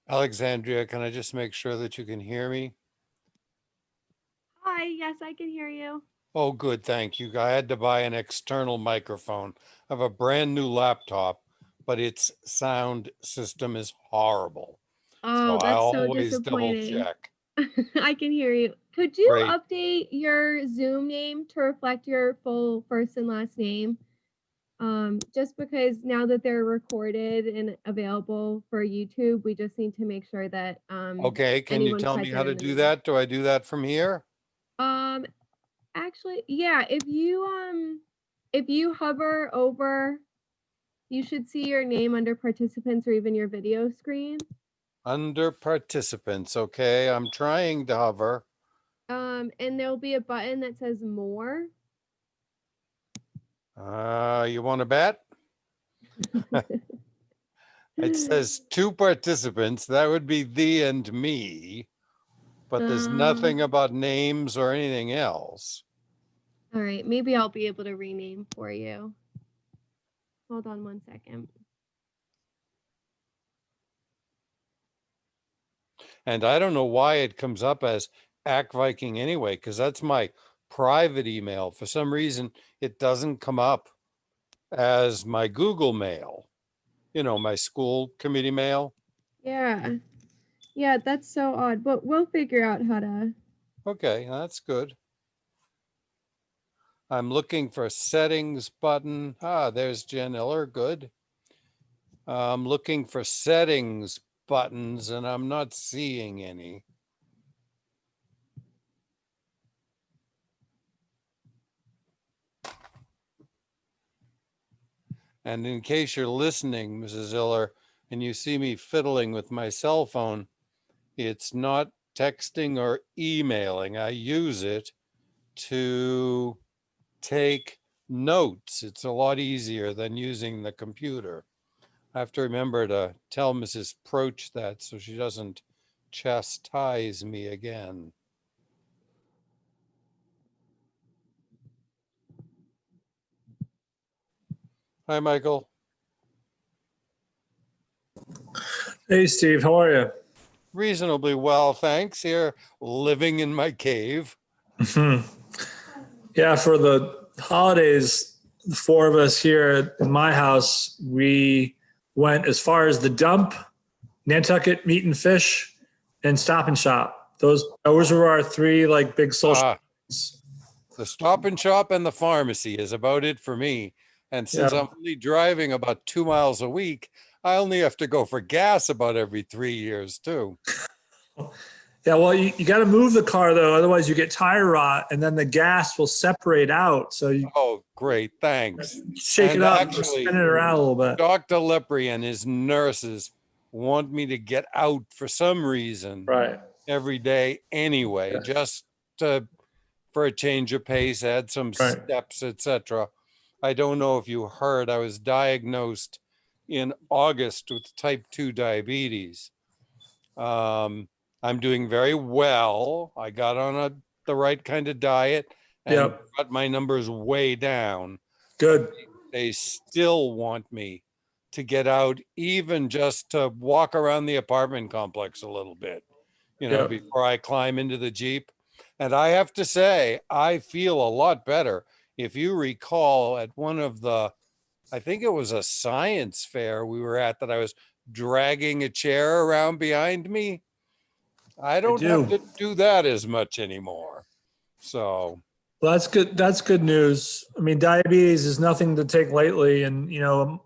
Alexandria, can I just make sure that you can hear me? Hi, yes, I can hear you. Oh, good, thank you. I had to buy an external microphone. I have a brand new laptop, but its sound system is horrible. So Oh, I that's so always double disappointing. check. I can hear you. Could you Great. update your Zoom name to reflect your full first and last name? Just because now that they're recorded and available for YouTube, we just need to make sure that Okay, can you anyone tell me how present to in the do meeting. that? Do I do that from here? Um, Actually, yeah, if you hover over, you should see your name under participants or even your video screen. Under participants, okay, I'm trying to hover. And there'll be a button that says more. You want to bet? It says two participants. That would be thee and me, but there's Um, nothing about names or anything else. all right, maybe I'll be able to rename for you. Hold on 1 second. And I don't know why it comes up as Act Viking anyway, because that's my private email. For some reason, it doesn't come up as my Google mail, my school committee mail. Yeah. Yeah, that's so odd, but we'll figure out how to. Okay, that's good. I'm looking for settings button. There's Jen Iller. Good. I'm looking for settings buttons and I'm not seeing any. And in case you're listening, Mrs. Iller, and you see me fiddling with my cell phone, it's not texting or emailing. I use it to take notes. It's a lot easier than using the computer. I have to remember to tell Mrs. Proch that so she doesn't chastise me again. Hi, Michael. Hey, Steve, how are you? Reasonably well, thanks. Here, living in my cave. Yeah, for the holidays, the four of us here in my house, we went as far as the dump, Nantucket Meat and Fish, and Stop and Shop. Those were our three like big social. Uh, the Stop and Shop and the pharmacy is about it for me. And since Yeah. I'm only driving about 2 miles a week, I only have to go for gas about every 3 years, too. Yeah, well, you got to move the car though, otherwise you get tire rot, and then the gas will separate out. So you Oh, great. Thanks. shake it And up, or spin actually, it around a little bit. Dr. Lepre and his nurses want me to get out for some reason Right. every day anyway, Yes. just to, for a change of pace, add some Right. steps, etc. I don't know if you heard, I was diagnosed in August with type 2 diabetes. Um, I'm doing very well. I got on the right kind of diet and Yep. got my numbers way down. But Good. they still want me to get out, even just to walk around the apartment complex a little bit, Yep. before I climb into the Jeep. And I have to say, I feel a lot better. If you recall, at one of I think it was a science fair we were at, that I was dragging a chair around behind me. I I don't have do. to do that as much anymore. So, Well, that's good. That's good news. I mean, diabetes is nothing to take lightly, and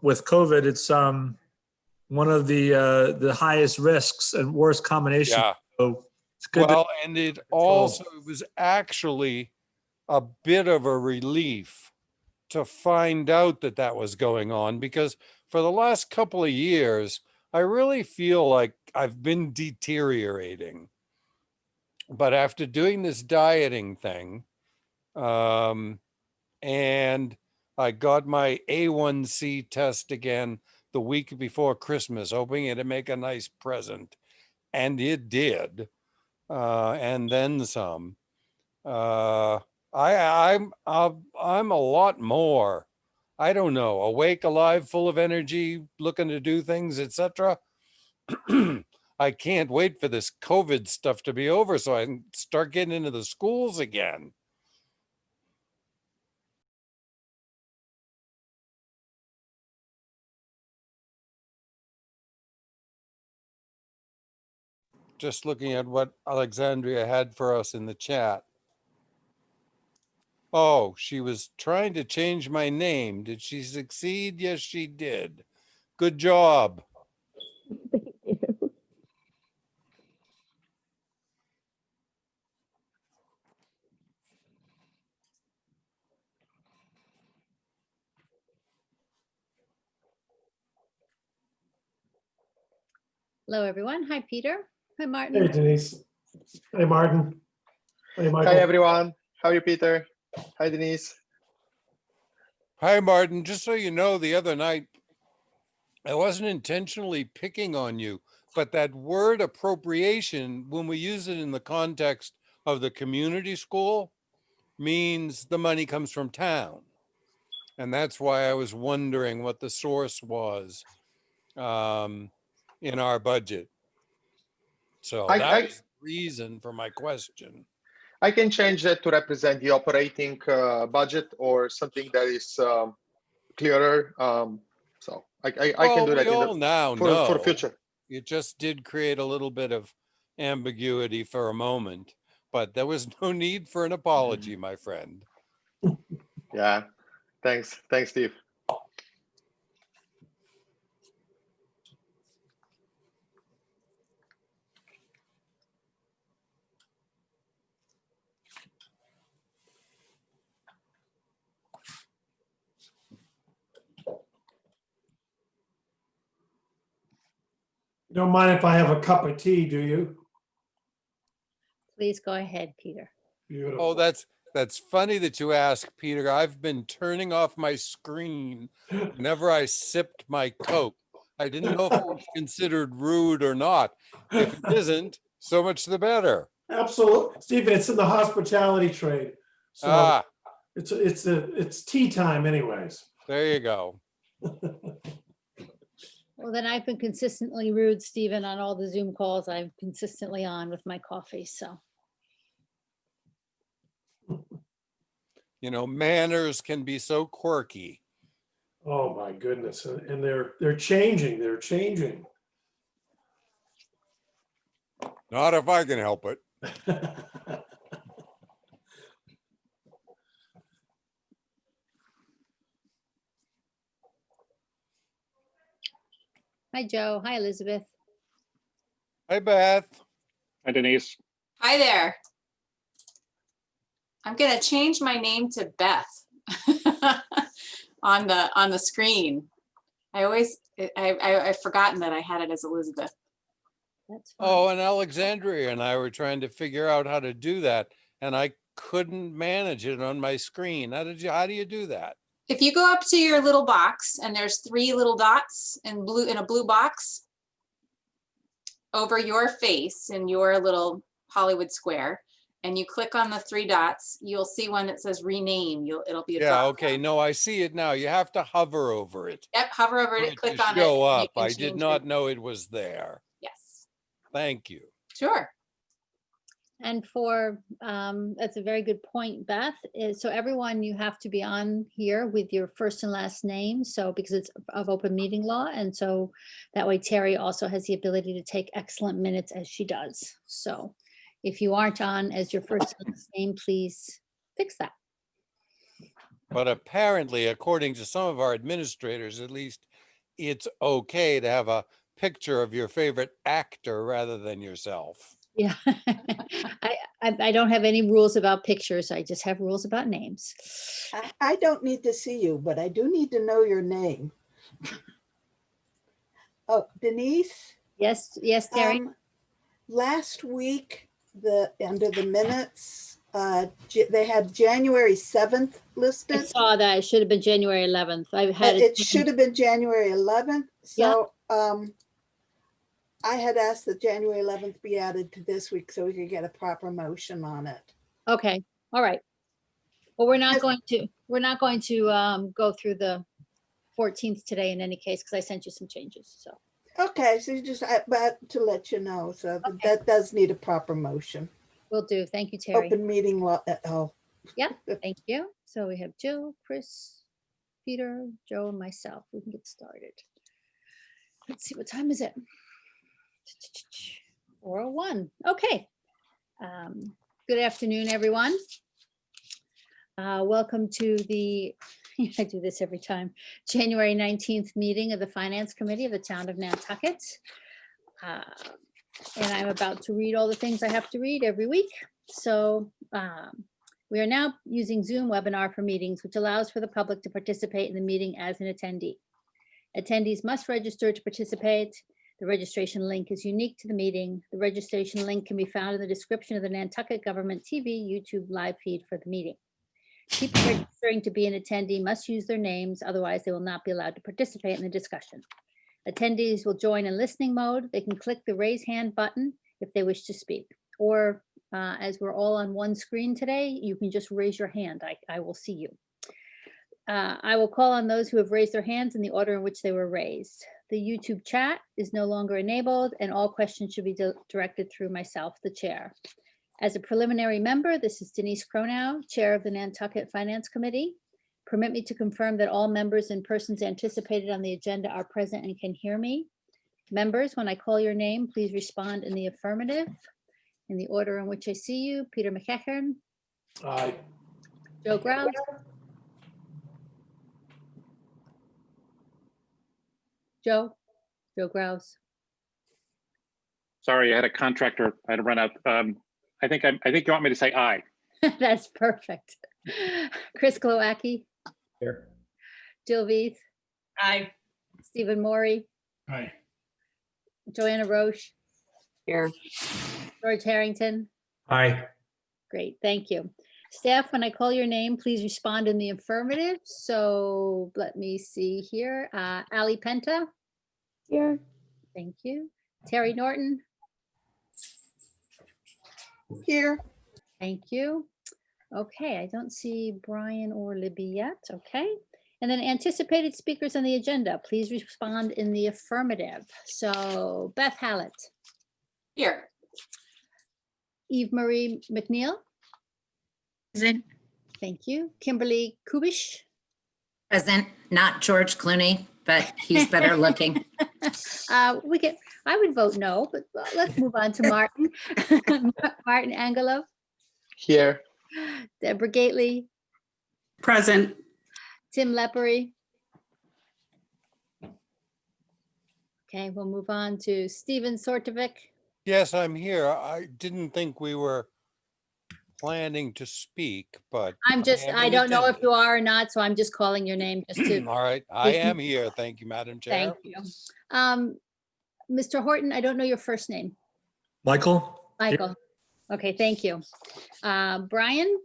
with COVID, it's one of the highest risks and worst combinations. yeah. So it's good to Well, and it control. also it was actually a bit of a relief to find out that that was going on, because for the last couple of years, I really feel like I've been deteriorating. But after doing this dieting thing, um, and I got my A1C test again the week before Christmas, hoping it'd make a nice present, and it did, and then some. Uh, I'm a lot more, I don't know, awake, alive, full of energy, looking to do things, etc. I can't wait for this COVID stuff to be over so I can start getting into the schools again. Just looking at what Alexandria had for us in the chat. Oh, she was trying to change my name. Did she succeed? Yes, she did. Good job. Thank you. Hello, everyone. Hi, Peter. Hi, Hey, Martin. Denise. Hey, Martin. Hey, Hi, Michael. everyone. How are you, Peter? Hi, Denise. Hi, Martin. Just so you know, the other night, I wasn't intentionally picking on you, but that word appropriation, when we use it in the context of the community school, means the money comes from town. And that's why I was wondering what the source was in our budget. So that I, was the reason for my question. I can change that to represent the operating budget or something that is clearer. So I can Well, do we that in all the now for the know future. it just did create a little bit of ambiguity for a moment, but there was no need for an apology, my friend. Yeah. Thanks, Steve. You don't mind if I have a cup of tea, do you? Please go ahead, Peter. Beautiful. Oh, that's funny that you ask, Peter. I've been turning off my screen whenever I sipped my Coke. I didn't know if it was considered rude or not. If it isn't, so much the better. Absolutely. Stephen, it's in the hospitality trade. So Ah, it's tea time anyways. there you go. Well, then I've been consistently rude, Stephen, on all the Zoom calls I'm consistently on with my coffee, so. You know, manners can be so quirky. Oh my goodness. And they're changing. They're changing. Not if I can help it. Hi, Joe. Hi, Elizabeth. Hey, Beth. Hi, Denise. Hi there. I'm gonna change my name to Beth on the screen. I've forgotten that I had it as Elizabeth. That's fine. Oh, and Alexandria and I were trying to figure out how to do that, and I couldn't manage it on my screen. How do you do that? If you go up to your little box and there's 3 little dots in a blue box over your face in your little Hollywood square, and you click on the 3 dots, you'll see one that says rename. It'll be a Yeah, drop okay. down. No, I see it now. You have to hover over it. Yep, hover over for it, it click to on it. show and you up. can I did change not your- know it was there. Yes, Thank you. sure. And that's a very good point, Beth. So everyone, you have to be on here with your first and last name. So because it's of open meeting law. And so that way Terry also has the ability to take excellent minutes as she does. So if you aren't on as your first and last name, please fix that. But apparently, according to some of our administrators, at least, it's okay to have a picture of your favorite actor rather than yourself. Yeah. I don't have any rules about pictures. I just have rules about names. I don't need to see you, but I do need to know your name. Oh, Denise? Yes, yes, Terry. Last week, under the minutes, they had January 7th I listed. saw that. It should have been January 11th. I've had It should have been January 11th. Yeah. So I had asked that January 11th be added to this week so we could get a proper motion on it. Okay, all right. Well, we're not Yes. going to go through the 14th today in any case, because I sent you some changes, so. Okay, so you just, but to let you know, so Okay. that does need a proper motion. Will do. Thank you, Terry. Open meeting law, oh, Yep, thank you. So we have Jill, Chris, Peter, Joe, and myself. We can get started. Let's see, what time is it? 4:01. Okay. Good afternoon, everyone. Welcome to the, I do this every time, January 19th meeting of the Finance Committee of the Town of Nantucket. And I'm about to read all the things I have to read every week. So we are now using Zoom webinar for meetings, which allows for the public to participate in the meeting as an attendee. Attendees must register to participate. The registration link is unique to the meeting. The registration link can be found in the description of the Nantucket Government TV YouTube live feed for the meeting. People registering to be an attendee must use their names, otherwise they will not be allowed to participate in the discussion. Attendees will join in listening mode. They can click the raise hand button if they wish to speak. Or as we're all on one screen today, you can just raise your hand. I will see you. I will call on those who have raised their hands in the order in which they were raised. The YouTube chat is no longer enabled and all questions should be directed through myself, the chair. As a preliminary member, this is Denise Cronow, Chair of the Nantucket Finance Committee. Permit me to confirm that all members and persons anticipated on the agenda are present and can hear me. Members, when I call your name, please respond in the affirmative. In the order in which I see you, Peter McEachern, Aye. Joe Grouse, Joe Grouse. Sorry, I had a contractor. I had to run out. I think you want me to say aye. That's perfect. Chris Glowacki, Here. Jill Veith, Aye. Stephen Morey, Aye. Joanna Roche, Here. George Harrington. Aye. Great, thank you. Staff, when I call your name, please respond in the affirmative. So let me see here. Ali Penta, Here. thank you. Terry Norton, here, thank you. Okay, I don't see Brian or Libby yet, okay. And then anticipated speakers on the agenda, please respond in the affirmative. So Beth Hallett, Here. Eve Marie McNeil, Present. thank you. Kimberly Kubish, Present, not George Clooney, but he's better looking. I would vote no, but let's move on to Martin. Martin Angelov, Here. Deborah Gately, Present. Tim Leppery. Okay, we'll move on to Stephen Sortovic. Yes, I'm here. I didn't think we were planning to speak, but I don't know if you are or not, so I'm just calling your name just to, all right, I am here. Thank you, Madam Chair. thank you. Mr. Horton, I don't know your first name. Michael? Michael. Okay, thank you. Brian?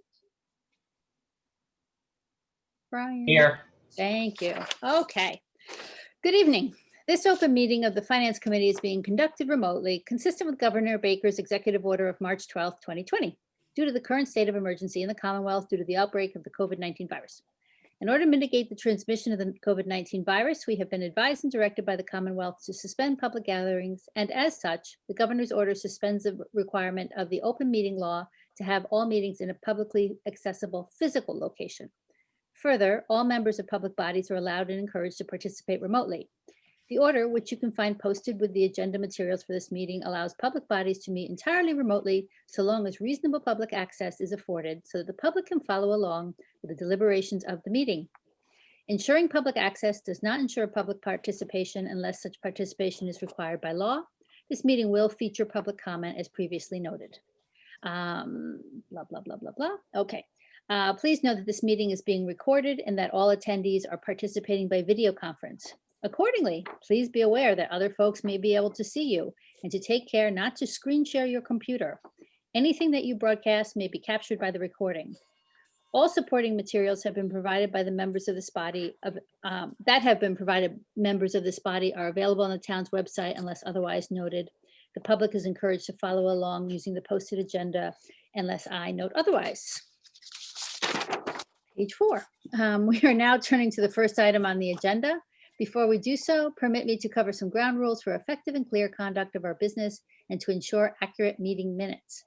Brian? Here. Thank you. Okay. Good evening. This open meeting of the Finance Committee is being conducted remotely, consistent with Governor Baker's executive order of March 12th, 2020, due to the current state of emergency in the Commonwealth due to the outbreak of the COVID-19 virus. In order to mitigate the transmission of the COVID-19 virus, we have been advised and directed by the Commonwealth to suspend public gatherings, and as such, the governor's order suspends the requirement of the open meeting law to have all meetings in a publicly accessible physical location. Further, all members of public bodies are allowed and encouraged to participate remotely. The order, which you can find posted with the agenda materials for this meeting, allows public bodies to meet entirely remotely so long as reasonable public access is afforded so that the public can follow along with the deliberations of the meeting. Ensuring public access does not ensure public participation unless such participation is required by law. This meeting will feature public comment as previously noted. Blah, blah, blah, blah, blah. Okay. Please note that this meeting is being recorded and that all attendees are participating by video conference. Accordingly, please be aware that other folks may be able to see you and to take care not to screen share your computer. Anything that you broadcast may be captured by the recording. All supporting materials have been provided by the members of this body members of this body are available on the town's website unless otherwise noted. The public is encouraged to follow along using the posted agenda unless I note otherwise. Page 4. We are now turning to the first item on the agenda, Before we do so, permit me to cover some ground rules for effective and clear conduct of our business and to ensure accurate meeting minutes.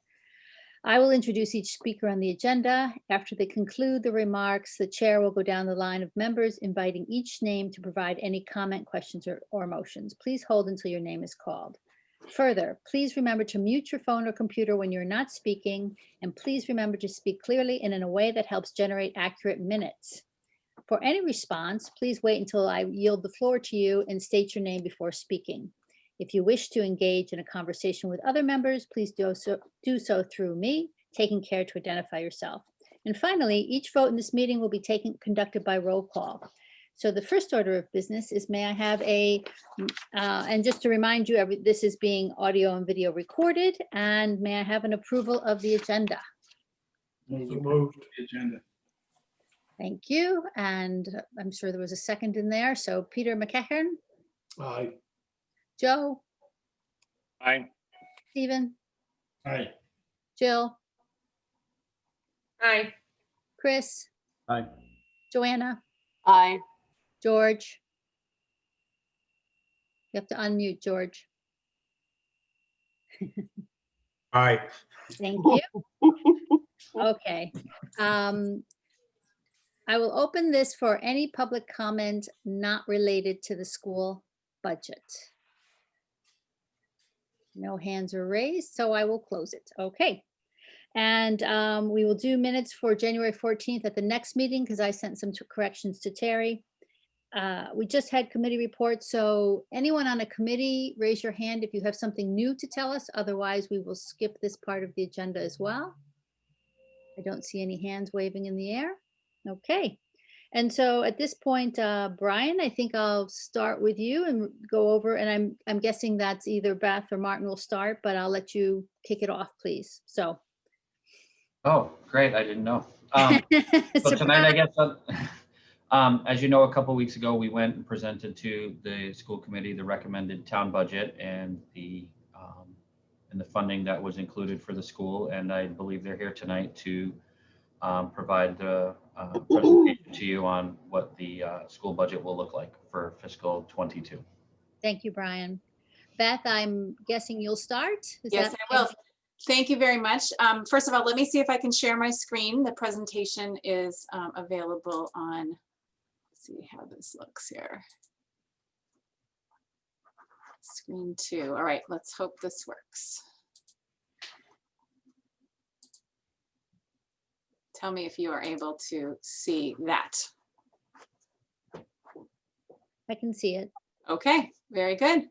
I will introduce each speaker on the agenda. After they conclude the remarks, the chair will go down the line of members, inviting each name to provide any comment, questions, or motions. Please hold until your name is called. Further, please remember to mute your phone or computer when you're not speaking, and please remember to speak clearly and in a way that helps generate accurate minutes. For any response, please wait until I yield the floor to you and state your name before speaking. If you wish to engage in a conversation with other members, please do so through me, taking care to identify yourself. And finally, each vote in this meeting will be conducted by roll call. So the first order of business is, may I have and just to remind you, this is being audio and video recorded, and may I have an approval of the agenda? So moved. Agenda. Thank you. And I'm sure there was a second in there. So Peter McEachern, Aye. Joe, Aye. Stephen, Aye. Jill, Aye. Chris, Aye. Joanna, Aye. George. You have to unmute, George. Aye. Thank you. Okay. I will open this for any public comment not related to the school budget. No hands are raised, so I will close it. Okay. And we will do minutes for January 14th at the next meeting because I sent some corrections to Terry. We just had committee reports, so anyone on a committee, raise your hand if you have something new to tell us. Otherwise, we will skip this part of the agenda as well. I don't see any hands waving in the air. Okay. And so at this point, Brian, I think I'll start with you and go over, and I'm guessing that's either Beth or Martin will start, but I'll let you kick it off, please. So. Oh, great. I didn't know. So tonight, I guess, as you know, a couple of weeks ago, we went and presented to the school committee the recommended town budget and the funding that was included for the school. And I believe they're here tonight to provide the presentation to you on what the school budget will look like for fiscal 22. Thank you, Brian. Beth, I'm guessing you'll start. Yes, I will. Thank you very much. First of all, let me see if I can share my screen. The presentation is available on, let's see how this looks here. Screen 2. All right, let's hope this works. Tell me if you are able to see that. I can see it. Okay, very good.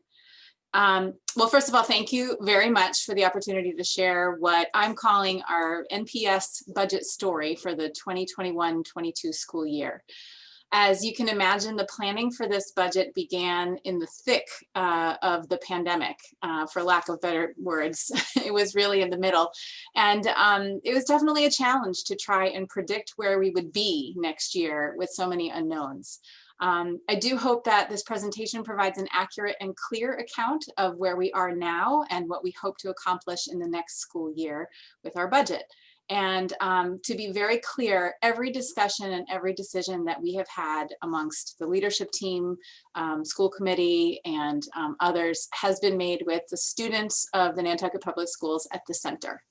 Well, first of all, thank you very much for the opportunity to share what I'm calling our NPS budget story for the 2021-22 school year. As you can imagine, the planning for this budget began in the thick of the pandemic, for lack of better words. It was really in the middle. And it was definitely a challenge to try and predict where we would be next year with so many unknowns. I do hope that this presentation provides an accurate and clear account of where we are now and what we hope to accomplish in the next school year with our budget. And to be very clear, every discussion and every decision that we have had amongst the leadership team, school committee, and others has been made with the students of the Nantucket Public Schools at the center.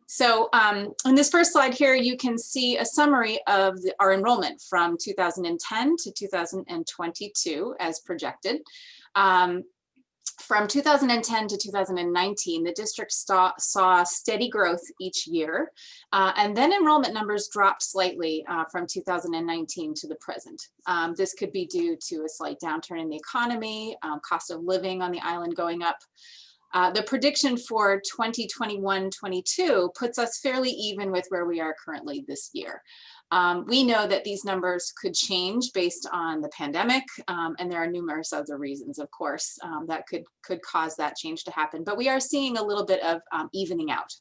So on this first slide here, you can see a summary of our enrollment from 2010 to 2022 as projected. From 2010 to 2019, the district saw steady growth each year, and then enrollment numbers dropped slightly from 2019 to the present. This could be due to a slight downturn in the economy, cost of living on the island going up. The prediction for 2021-22 puts us fairly even with where we are currently this year. We know that these numbers could change based on the pandemic, and there are numerous other reasons, of course, that could cause that change to happen. But we are seeing a little bit of evening out.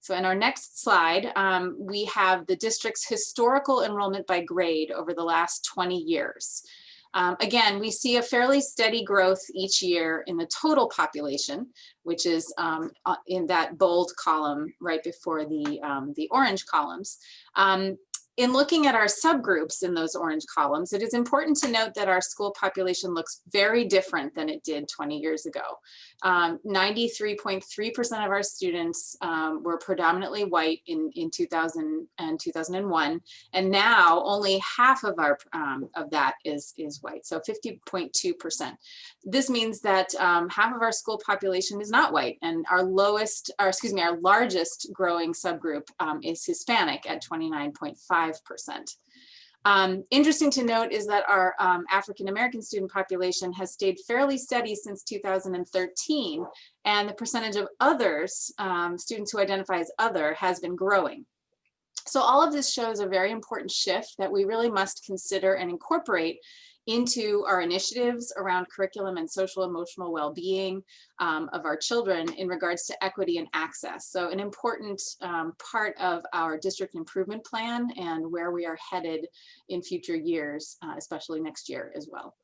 So in our next slide, we have the district's historical enrollment by grade over the last 20 years. Again, we see a fairly steady growth each year in the total population, which is in that bold column right before the orange columns. In looking at our subgroups in those orange columns, it is important to note that our school population looks very different than it did 20 years ago. 93.3% of our students were predominantly white in 2000 and 2001, and now only half of our of that is white, so 50.2%. This means that half of our school population is not white, and our largest growing subgroup is Hispanic at 29.5%. Interesting to note is that our African-American student population has stayed fairly steady since 2013, and the percentage of others, students who identify as other, has been growing. So all of this shows a very important shift that we really must consider and incorporate into our initiatives around curriculum and social emotional well-being of our children in regards to equity and access. So an important part of our district improvement plan and where we are headed in future years, especially next year as well.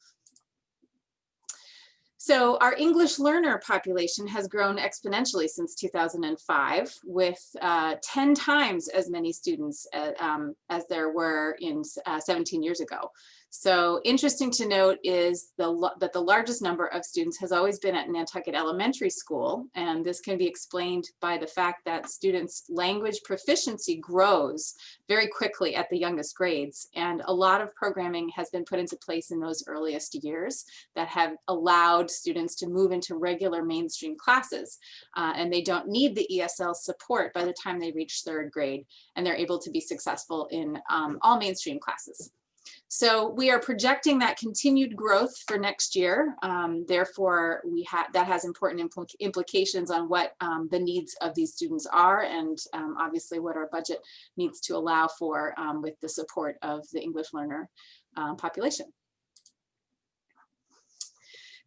So our English learner population has grown exponentially since 2005, with 10 times as many students as there were in 17 years ago. So interesting to note is that the largest number of students has always been at Nantucket Elementary School, and this can be explained by the fact that students' language proficiency grows very quickly at the youngest grades, and a lot of programming has been put into place in those earliest years that have allowed students to move into regular mainstream classes, and they don't need the ESL support by the time they reach 3rd grade, and they're able to be successful in all mainstream classes. So we are projecting that continued growth for next year. Therefore, that has important implications on what the needs of these students are, and obviously what our budget needs to allow for with the support of the English learner population.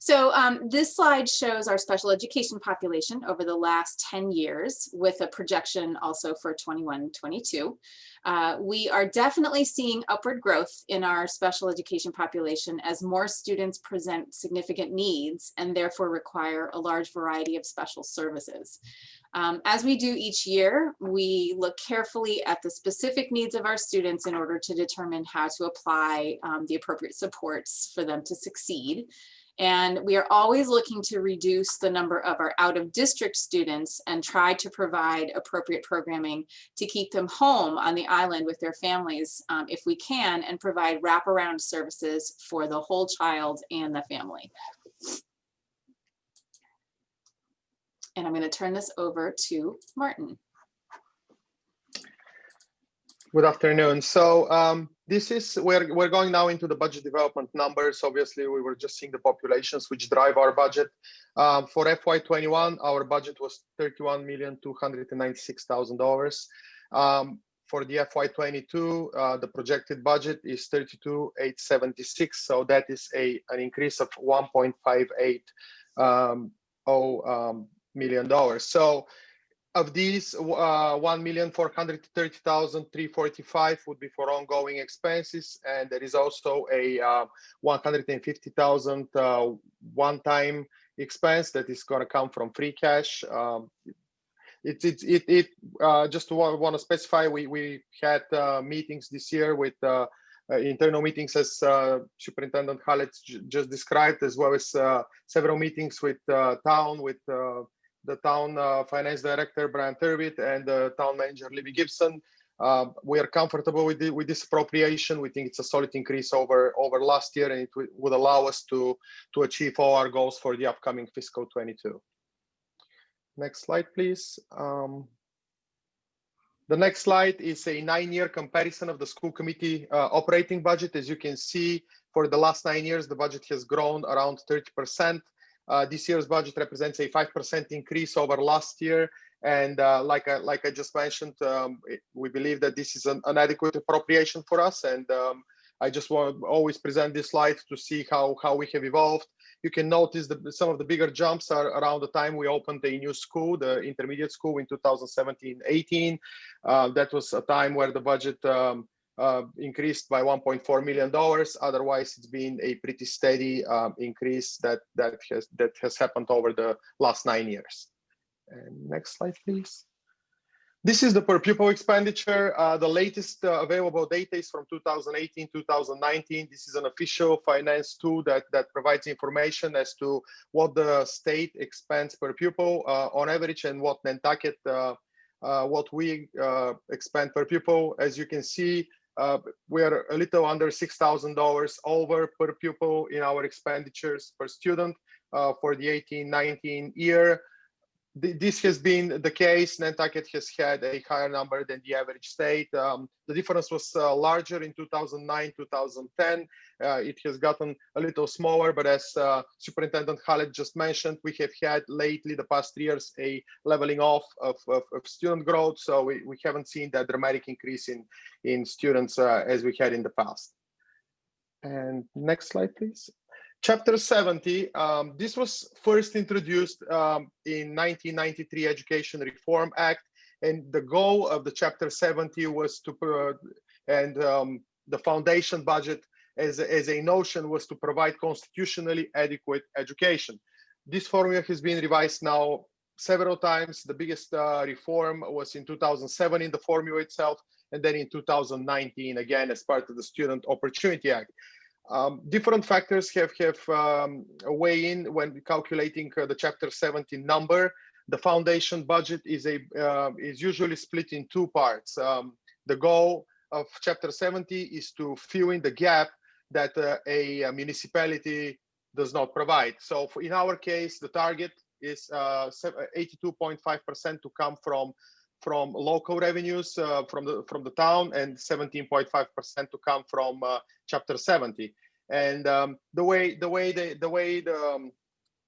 So this slide shows our special education population over the last 10 years with a projection also for 21-22. We are definitely seeing upward growth in our special education population as more students present significant needs and therefore require a large variety of special services. As we do each year, we look carefully at the specific needs of our students in order to determine how to apply the appropriate supports for them to succeed. And we are always looking to reduce the number of our out-of-district students and try to provide appropriate programming to keep them home on the island with their families if we can, and provide wraparound services for the whole child and the family. And I'm going to turn this over to Martin. Good afternoon. So we're going now into the budget development numbers. Obviously, we were just seeing the populations which drive our budget. For FY21, our budget was $31,296,000. For the FY22, the projected budget is $32,876. So that is an increase of $1.58 million. So of these, $1,430,345 would be for ongoing expenses, and there is also a $150,000 one-time expense that is going to come from free cash. Just want to specify, we had meetings this year with internal meetings, as Superintendent Hallett just described, as well as several meetings with town, with the town finance director, Brian Turvitt, and the town manager, Libby Gibson. We are comfortable with this appropriation. We think it's a solid increase over last year, and it would allow us to achieve all our goals for the upcoming fiscal 22. Next slide, please. The next slide is a 9-year comparison of the school committee operating budget. As you can see, for the last 9 years, the budget has grown around 30%. This year's budget represents a 5% increase over last year. And like I just mentioned, we believe that this is an adequate appropriation for us. And I just want to always present this slide to see how we have evolved. You can notice that some of the bigger jumps are around the time we opened a new school, the intermediate school, in 2017-18. That was a time where the budget increased by $1.4 million. Otherwise, it's been a pretty steady increase that has happened over the last 9 years. And next slide, please. This is the per pupil expenditure. The latest available data is from 2018, 2019. This is an official finance tool that provides information as to what the state expends per pupil on average and what Nantucket, what we expend per pupil. As you can see, we are a little under $6,000 over per pupil in our expenditures per student for the 18-19 year. This has been the case. Nantucket has had a higher number than the average state. The difference was larger in 2009, 2010. It has gotten a little smaller, but as Superintendent Hallett just mentioned, we have had lately, the past 3 years, a leveling off of student growth. So we haven't seen that dramatic increase in students as we had in the past. And next slide, please. Chapter 70, this was first introduced in 1993 Education Reform Act, and the goal of the Chapter 70 was to, the foundation budget as a notion was to provide constitutionally adequate education. This formula has been revised now several times. The biggest reform was in 2007 in the formula itself, and then in 2019, again, as part of the Student Opportunity Act. Different factors have weigh in when calculating the Chapter 70 number. The foundation budget is usually split in 2 parts. The goal of Chapter 70 is to fill in the gap that a municipality does not provide. So in our case, the target is 82.5% to come from local revenues from the town, and 17.5% to come from Chapter 70. And the way the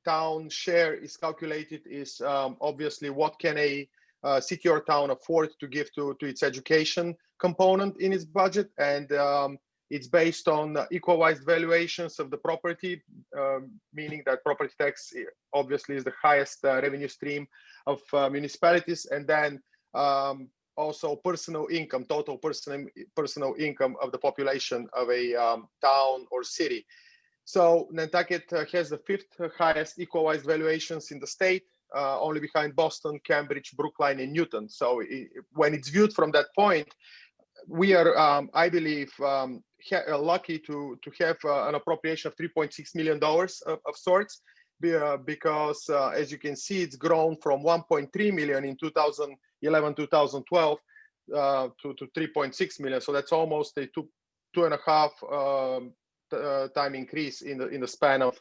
town share is calculated is obviously what can a city or town afford to give to its education component in its budget, and it's based on equalized valuations of the property, meaning that property tax obviously is the highest revenue stream of municipalities, and then also personal income, total personal income of the population of a town or city. So Nantucket has the 5th highest equalized valuations in the state, only behind Boston, Cambridge, Brookline, and Newton. So when it's viewed from that point, we are, I believe, lucky to have an appropriation of $3.6 million of sorts, because as you can see, it's grown from 1.3 million in 2011-2012 to 3.6 million. So that's almost a two and a half time increase in the span of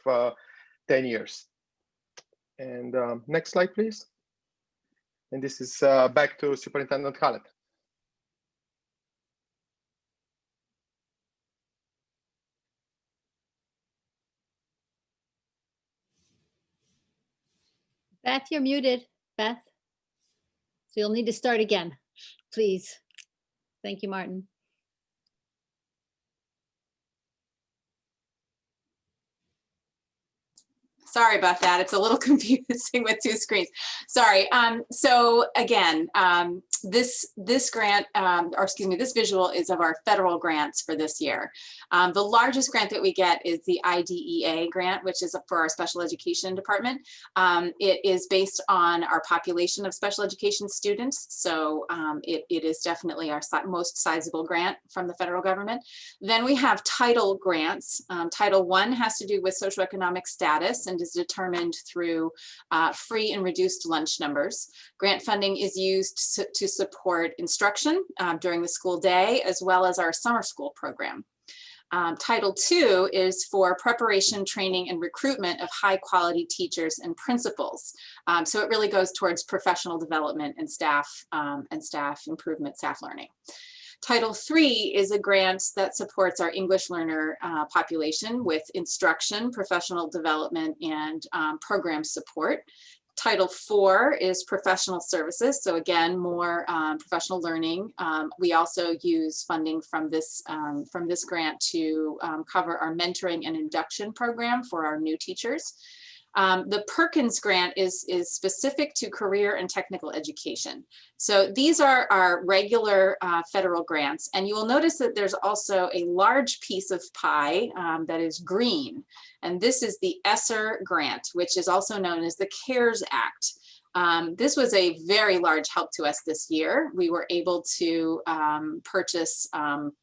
10 years. And next slide, please. And this is back to Superintendent Hallett. Beth, you're muted. Beth. So you'll need to start again, please. Thank you, Martin. Sorry about that. It's a little confusing with 2 screens. Sorry. So again, this grant, or excuse me, this visual is of our federal grants for this year. The largest grant that we get is the IDEA grant, which is for our special education department. It is based on our population of special education students. So it is definitely our most sizable grant from the federal government. Then we have title grants. Title I has to do with socioeconomic status and is determined through free and reduced lunch numbers. Grant funding is used to support instruction during the school day, as well as our summer school program. Title II is for preparation, training, and recruitment of high quality teachers and principals. So it really goes towards professional development and staff improvement, staff learning. Title III is a grant that supports our English learner population with instruction, professional development, and program support. Title IV is professional services. So again, more professional learning. We also use funding from this grant to cover our mentoring and induction program for our new teachers. The Perkins Grant is specific to career and technical education. So these are our regular federal grants. And you will notice that there's also a large piece of pie that is green. And this is the ESSER grant, which is also known as the CARES Act. This was a very large help to us this year. We were able to purchase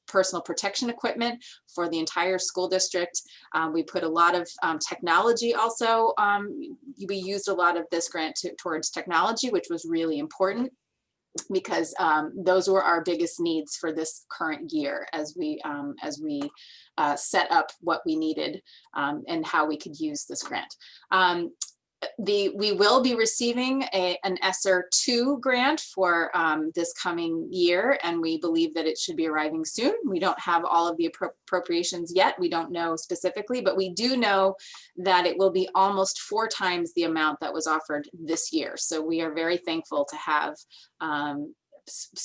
personal protection equipment for the entire school district. We put a lot of technology also. We used a lot of this grant towards technology, which was really important, because those were our biggest needs for this current year as we set up what we needed and how we could use this grant. We will be receiving an ESSER 2 grant for this coming year, and we believe that it should be arriving soon. We don't have all of the appropriations yet. We don't know specifically, but we do know that it will be almost 4 times the amount that was offered this year. So we are very thankful to have,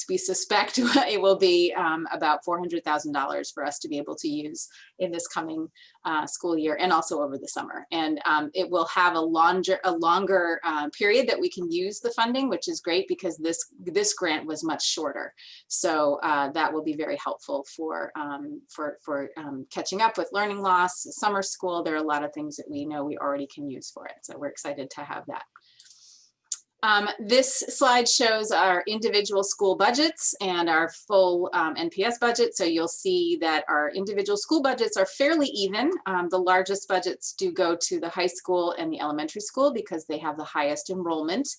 we suspect it will be about $400,000 for us to be able to use in this coming school year, and also over the summer. And it will have a longer period that we can use the funding, which is great, because this grant was much shorter. So that will be very helpful for catching up with learning loss, summer school. There are a lot of things that we know we already can use for it. So we're excited to have that. This slide shows our individual school budgets and our full NPS budget. So you'll see that our individual school budgets are fairly even. The largest budgets do go to the high school and the elementary school because they have the highest enrollment.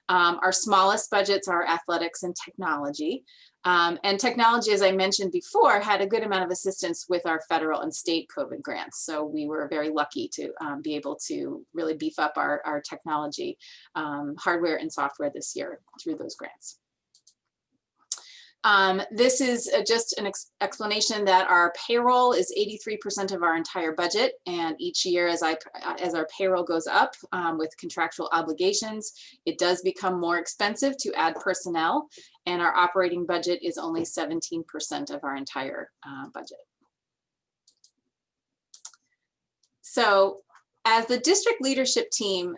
Our smallest budgets are athletics and technology. And technology, as I mentioned before, had a good amount of assistance with our federal and state COVID grants. So we were very lucky to be able to really beef up our technology hardware and software this year through those grants. This is just an explanation that our payroll is 83% of our entire budget, and each year as our payroll goes up with contractual obligations, it does become more expensive to add personnel, and our operating budget is only 17% of our entire budget. So as the district leadership team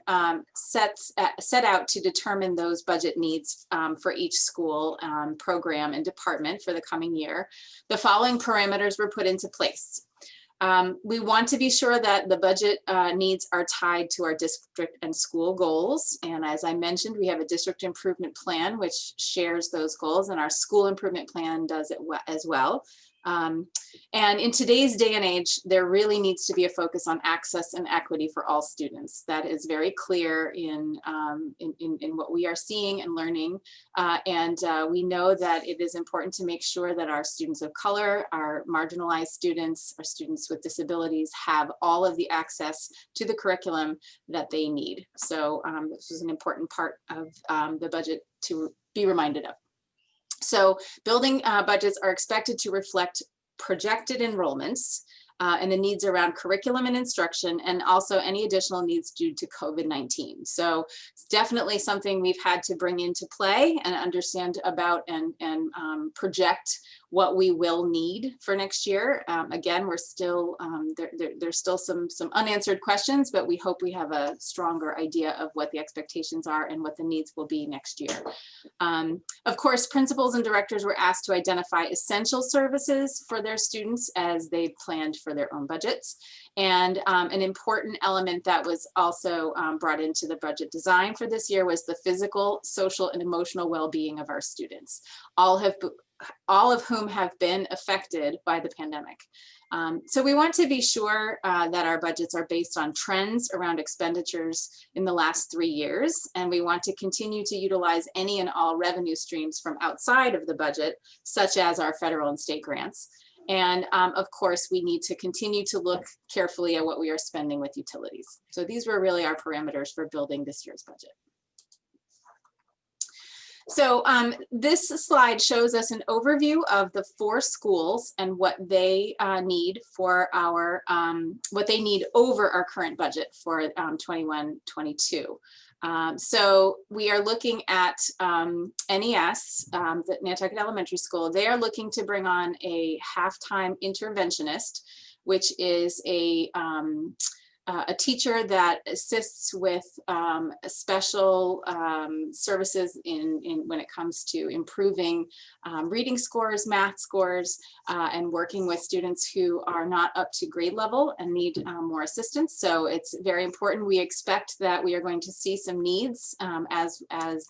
set out to determine those budget needs for each school, program, and department for the coming year, the following parameters were put into place. We want to be sure that the budget needs are tied to our district and school goals. And as I mentioned, we have a district improvement plan which shares those goals, and our school improvement plan does it as well. And in today's day and age, there really needs to be a focus on access and equity for all students. That is very clear in what we are seeing and learning. We know that it is important to make sure that our students of color, our marginalized students, our students with disabilities have all of the access to the curriculum that they need. So this is an important part of the budget to be reminded of. So building budgets are expected to reflect projected enrollments and the needs around curriculum and instruction, and also any additional needs due to COVID-19. So it's definitely something we've had to bring into play and understand about and project what we will need for next year. Again, we're still, there's still some unanswered questions, but we hope we have a stronger idea of what the expectations are and what the needs will be next year. Of course, principals and directors were asked to identify essential services for their students as they planned for their own budgets. And an important element that was also brought into the budget design for this year was the physical, social, and emotional well-being of our students, all of whom have been affected by the pandemic. So we want to be sure that our budgets are based on trends around expenditures in the last 3 years, and we want to continue to utilize any and all revenue streams from outside of the budget, such as our federal and state grants. And of course, we need to continue to look carefully at what we are spending with utilities. So these were really our parameters for building this year's budget. So this slide shows us an overview of the 4 schools and what they need for our, what they need over our current budget for 21-22. So we are looking at NES, the Nantucket Elementary School. They are looking to bring on a half-time interventionist, which is a a teacher that assists with special services in when it comes to improving reading scores, math scores, and working with students who are not up to grade level and need more assistance. So it's very important. We expect that we are going to see some needs as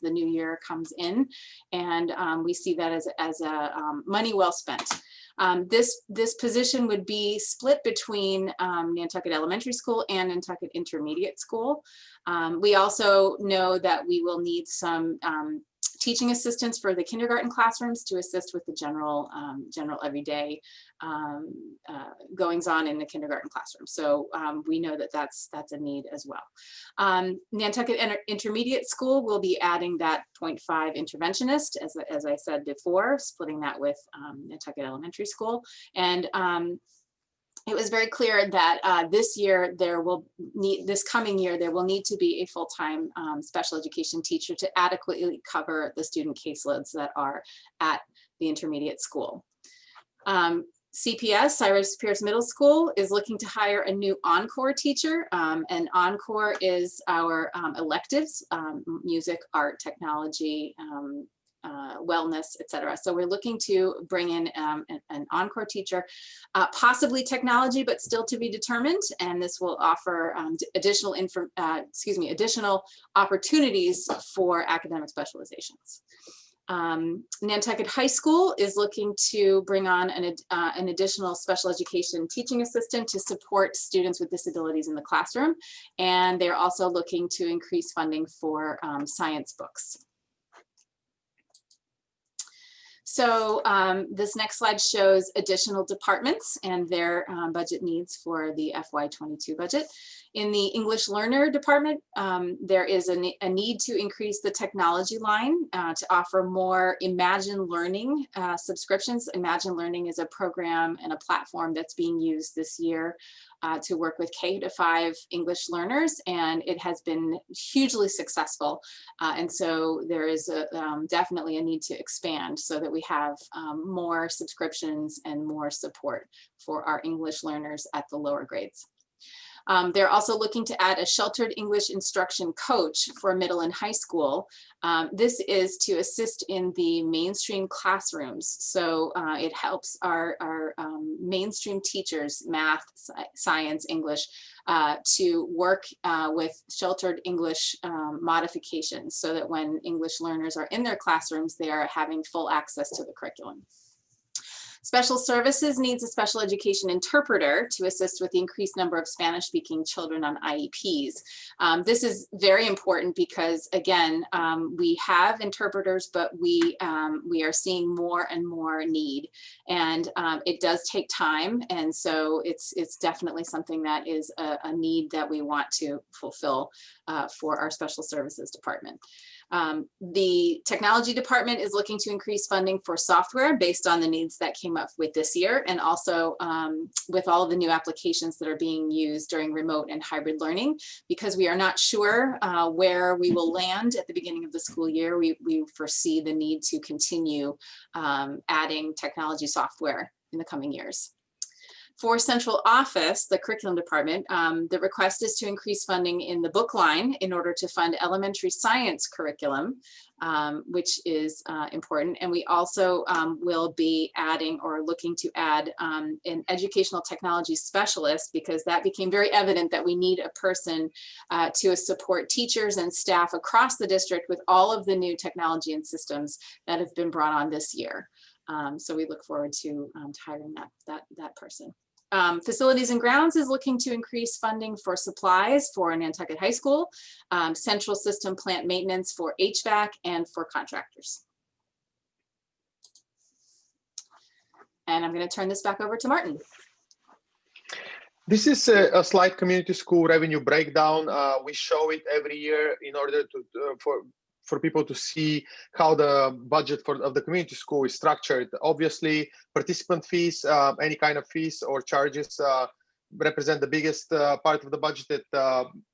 the new year comes in, and we see that as a money well spent. This position would be split between Nantucket Elementary School and Nantucket Intermediate School. We also know that we will need some teaching assistants for the kindergarten classrooms to assist with the general everyday goings on in the kindergarten classroom. So we know that that's a need as well. Nantucket Intermediate School will be adding that 0.5 interventionist, as I said before, splitting that with Nantucket Elementary School. And it was very clear that this coming year, there will need to be a full-time special education teacher to adequately cover the student caseloads that are at the intermediate school. CPS, Cyrus Pierce Middle School, is looking to hire a new Encore teacher. And Encore is our electives, music, art, technology, wellness, etc. So we're looking to bring in an Encore teacher, possibly technology, but still to be determined. And this will offer additional opportunities for academic specializations. Nantucket High School is looking to bring on an additional special education teaching assistant to support students with disabilities in the classroom. And they're also looking to increase funding for science books. So this next slide shows additional departments and their budget needs for the FY22 budget. In the English learner department, there is a need to increase the technology line to offer more Imagine Learning subscriptions. Imagine Learning is a program and a platform that's being used this year to work with K-5 English learners, and it has been hugely successful. And so there is definitely a need to expand so that we have more subscriptions and more support for our English learners at the lower grades. They're also looking to add a sheltered English instruction coach for middle and high school. This is to assist in the mainstream classrooms. So it helps our mainstream teachers, math, science, English, to work with sheltered English modifications so that when English learners are in their classrooms, they are having full access to the curriculum. Special Services needs a special education interpreter to assist with the increased number of Spanish-speaking children on IEPs. This is very important because, again, we have interpreters, but we are seeing more and more need, and it does take time, and so it's definitely something that is a need that we want to fulfill for our Special Services department. The technology department is looking to increase funding for software based on the needs that came up with this year, and also with all of the new applications that are being used during remote and hybrid learning. Because we are not sure where we will land at the beginning of the school year, we foresee the need to continue adding technology software in the coming years. For central office, the curriculum department, the request is to increase funding in the book line in order to fund elementary science curriculum, which is important. And we also will be adding or looking to add an educational technology specialist, because that became very evident that we need a person to support teachers and staff across the district with all of the new technology and systems that have been brought on this year. So we look forward to hiring that person. Facilities and Grounds is looking to increase funding for supplies for Nantucket High School, central system plant maintenance for HVAC, and for contractors. And I'm going to turn this back over to Martin. This is a slide community school revenue breakdown. We show it every year in order to for people to see how the budget of the community school is structured. Obviously, participant fees, any kind of fees or charges represent the biggest part of the budget at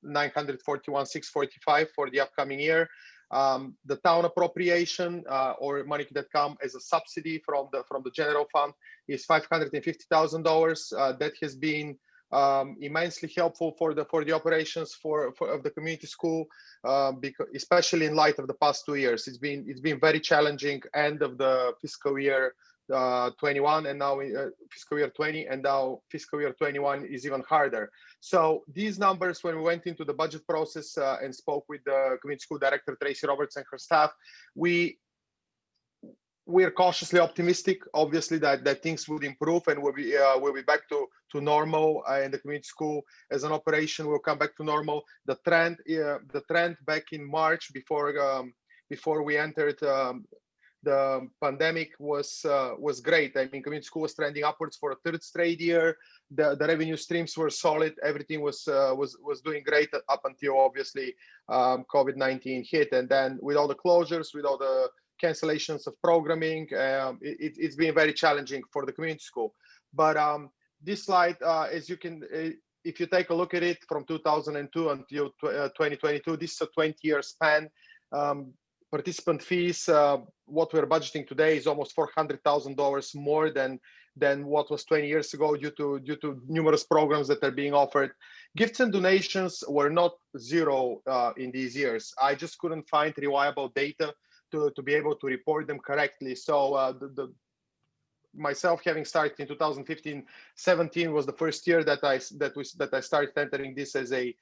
$941,645 for the upcoming year. The town appropriation or money that come as a subsidy from the general fund is $550,000. That has been immensely helpful for the operations of the community school, because especially in light of the past 2 years. It's been very challenging end of the fiscal year 21, and now fiscal year 20, and now fiscal year 21 is even harder. So these numbers, when we went into the budget process and spoke with the community school director Tracy Roberts and her staff, we're cautiously optimistic, obviously, that things would improve and we'll be back to normal, and the community school as an operation will come back to normal. The trend back in March, before we entered the pandemic, was great. I mean, community school was trending upwards for a third straight year. The revenue streams were solid. Everything was doing great up until obviously COVID-19 hit, and then with all the closures, with all the cancellations of programming, it's been very challenging for the community school. But this slide, as you can, if you take a look at it from 2002 until 2022, this is a 20-year span. Participant fees, what we're budgeting today is almost $400,000 more than what was 20 years ago due to numerous programs that are being offered. Gifts and donations were not zero in these years. I just couldn't find reliable data to be able to report them correctly. So myself, having started in 2015-17 was the first year that I started entering this as a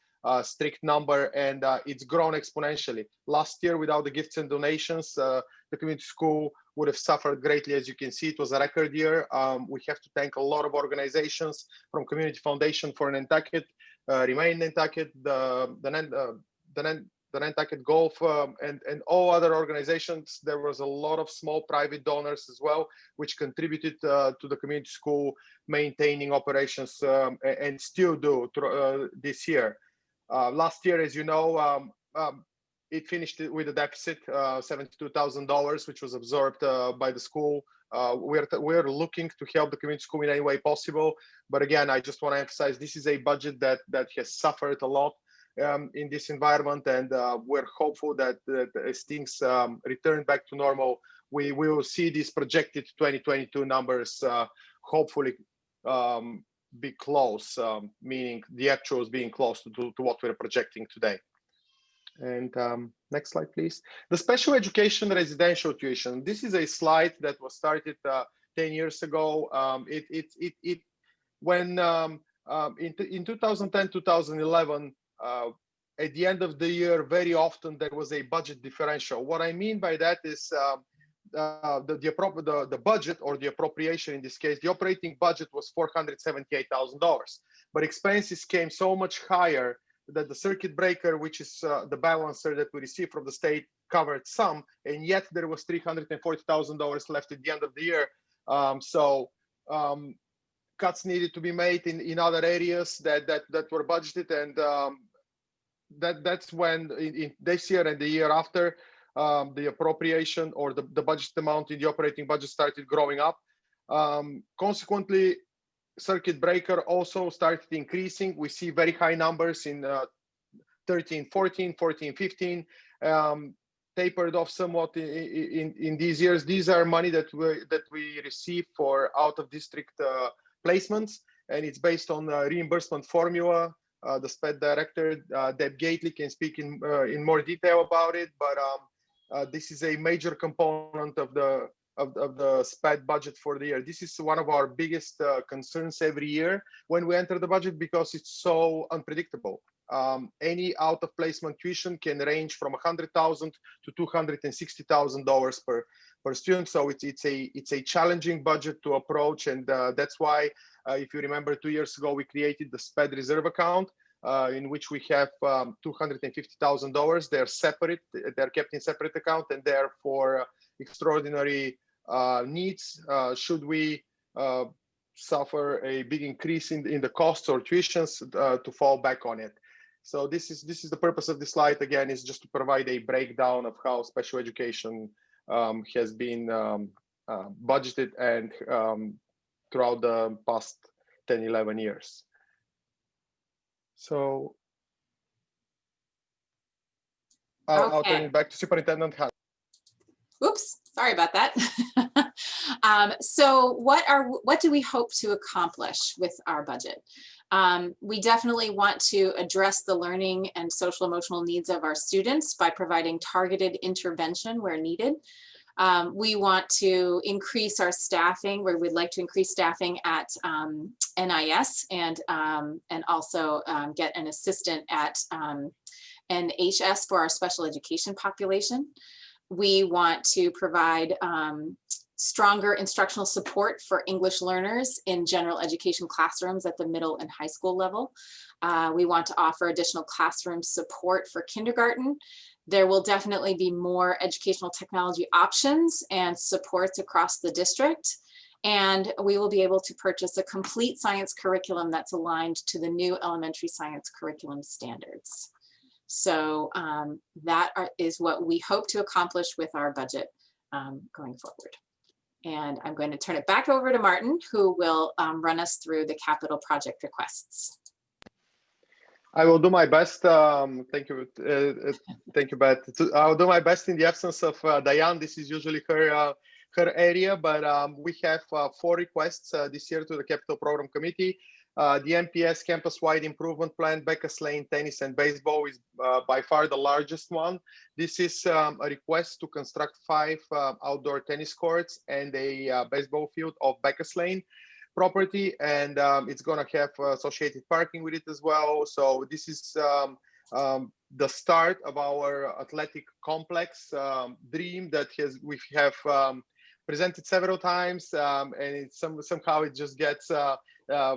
strict number, and it's grown exponentially. Last year, without the gifts and donations, the community school would have suffered greatly. As you can see, it was a record year. We have to thank a lot of organizations, from Community Foundation for Nantucket, Remain Nantucket, the Nantucket Golf, and all other organizations. There was a lot of small private donors as well, which contributed to the community school maintaining operations, and still do this year. Last year, as you know, it finished with a deficit, $72,000, which was absorbed by the school. We're looking to help the community school in any way possible. But again, I just want to emphasize, this is a budget that has suffered a lot in this environment, and we're hopeful that as things return back to normal, we will see these projected 2022 numbers hopefully be close, meaning the actuals being close to what we're projecting today. And next slide, please. The special education residential tuition. This is a slide that was started 10 years ago. When in 2010, 2011, at the end of the year, very often there was a budget differential. What I mean by that is the budget, or the appropriation in this case, the operating budget was $478,000, but expenses came so much higher that the circuit breaker, which is the balancer that we receive from the state, covered some, and yet there was $340,000 left at the end of the year. So cuts needed to be made in other areas that were budgeted, and that's when in this year and the year after, the appropriation, or the budget amount in the operating budget, started growing up. Consequently, circuit breaker also started increasing. We see very high numbers in 13, 14, 14, 15, tapered off somewhat in these years. These are money that we receive for out of district placements, and it's based on a reimbursement formula. The SPED director, Deb Gately, can speak in more detail about it, but this is a major component of the SPED budget for the year. This is one of our biggest concerns every year when we enter the budget, because it's so unpredictable. Any out of placement tuition can range from $100,000 to $260,000 per student. So it's a challenging budget to approach, and that's why, if you remember, 2 years ago we created the SPED reserve account, in which we have $250,000. They're separate. They're kept in separate account, and they're for extraordinary needs. Should we suffer a big increase in the costs or tuitions, to fall back on it. So this is the purpose of this slide. Again, is just to provide a breakdown of how special education has been budgeted and throughout the past 10, 11 years. So I'll turn it back to Superintendent Hunt. Oops, sorry about that. So what do we hope to accomplish with our budget? We definitely want to address the learning and social emotional needs of our students by providing targeted intervention where needed. We want to increase our staffing, where we'd like to increase staffing at NIS and also get an assistant at NHS for our special education population. We want to provide stronger instructional support for English learners in general education classrooms at the middle and high school level. We want to offer additional classroom support for kindergarten. There will definitely be more educational technology options and supports across the district. And we will be able to purchase a complete science curriculum that's aligned to the new elementary science curriculum standards. So that is what we hope to accomplish with our budget going forward. And I'm going to turn it back over to Martin, who will run us through the capital project requests. I will do my best. Thank you, Beth. I'll do my best in the absence of Diane. This is usually her area, but we have 4 requests this year to the Capital Program Committee. The MPS campus-wide improvement plan, Becca's Lane tennis and baseball is by far the largest one. This is a request to construct 5 outdoor tennis courts and a baseball field of Becca's Lane property, and it's going to have associated parking with it as well. So this is the start of our athletic complex dream that we have presented several times, and it's somehow it just gets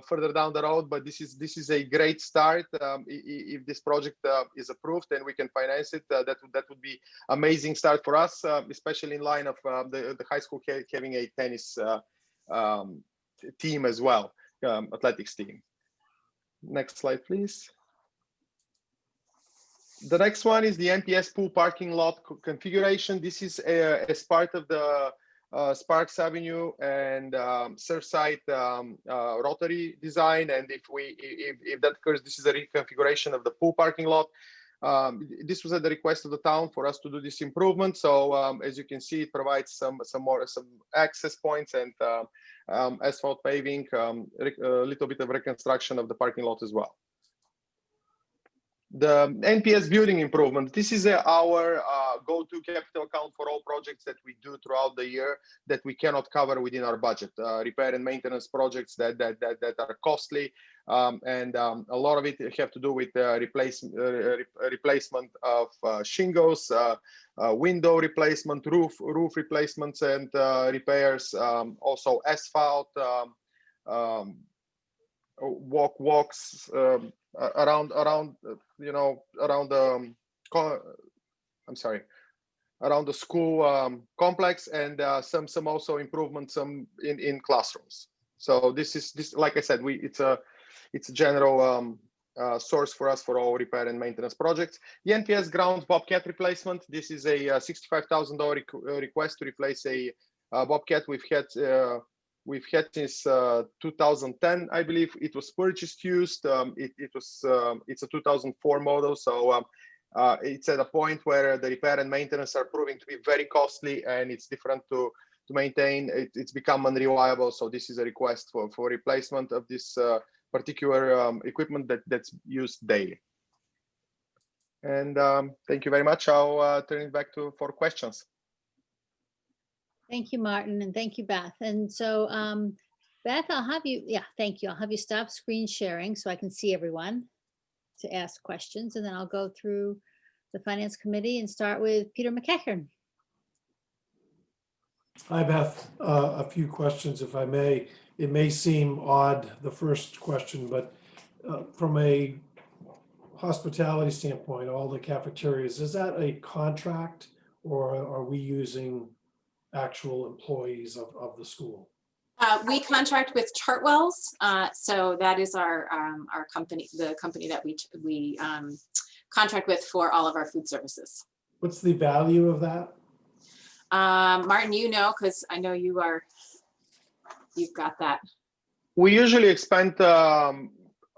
further down the road. But this is a great start. If this project is approved and we can finance it, that would be amazing start for us, especially in line of the high school having a tennis team as well, athletics team. Next slide, please. The next one is the MPS pool parking lot configuration. This is as part of the Sparks Avenue and Surfside rotary design. And if that occurs, this is a reconfiguration of the pool parking lot. This was at the request of the town for us to do this improvement. So as you can see, it provides some access points and asphalt paving, a little bit of reconstruction of the parking lot as well. The NPS building improvement. This is our go-to capital account for all projects that we do throughout the year that we cannot cover within our budget. Repair and maintenance projects that are costly, and a lot of it have to do with replacement of shingles, window replacement, roof replacements, and repairs. Also asphalt, walks around the school complex, and some also improvements in classrooms. So this like I said, it's a general source for us for all repair and maintenance projects. The NPS grounds bobcat replacement. This is a $65,000 request to replace a bobcat we've had since 2010, I believe. It was purchased used. It's a 2004 model, so it's at a point where the repair and maintenance are proving to be very costly, and it's different to maintain. It's become unreliable. So this is a request for replacement of this particular equipment that's used daily. And thank you very much. I'll turn it back for questions. Thank you, Martin, and thank you, Beth. And so, Beth, I'll have you, thank you. I'll have you stop screen sharing so I can see everyone to ask questions, and then I'll go through the Finance Committee and start with Peter McEachern. Hi, Beth. A few questions, if I may. It may seem odd, the first question, but from a hospitality standpoint, all the cafeterias, is that a contract, or are we using actual employees of the school? We contract with Chartwells, so that is our company, the company that we contract with for all of our food services. What's the value of that? Martin, you know, because I know you've got that. We usually expend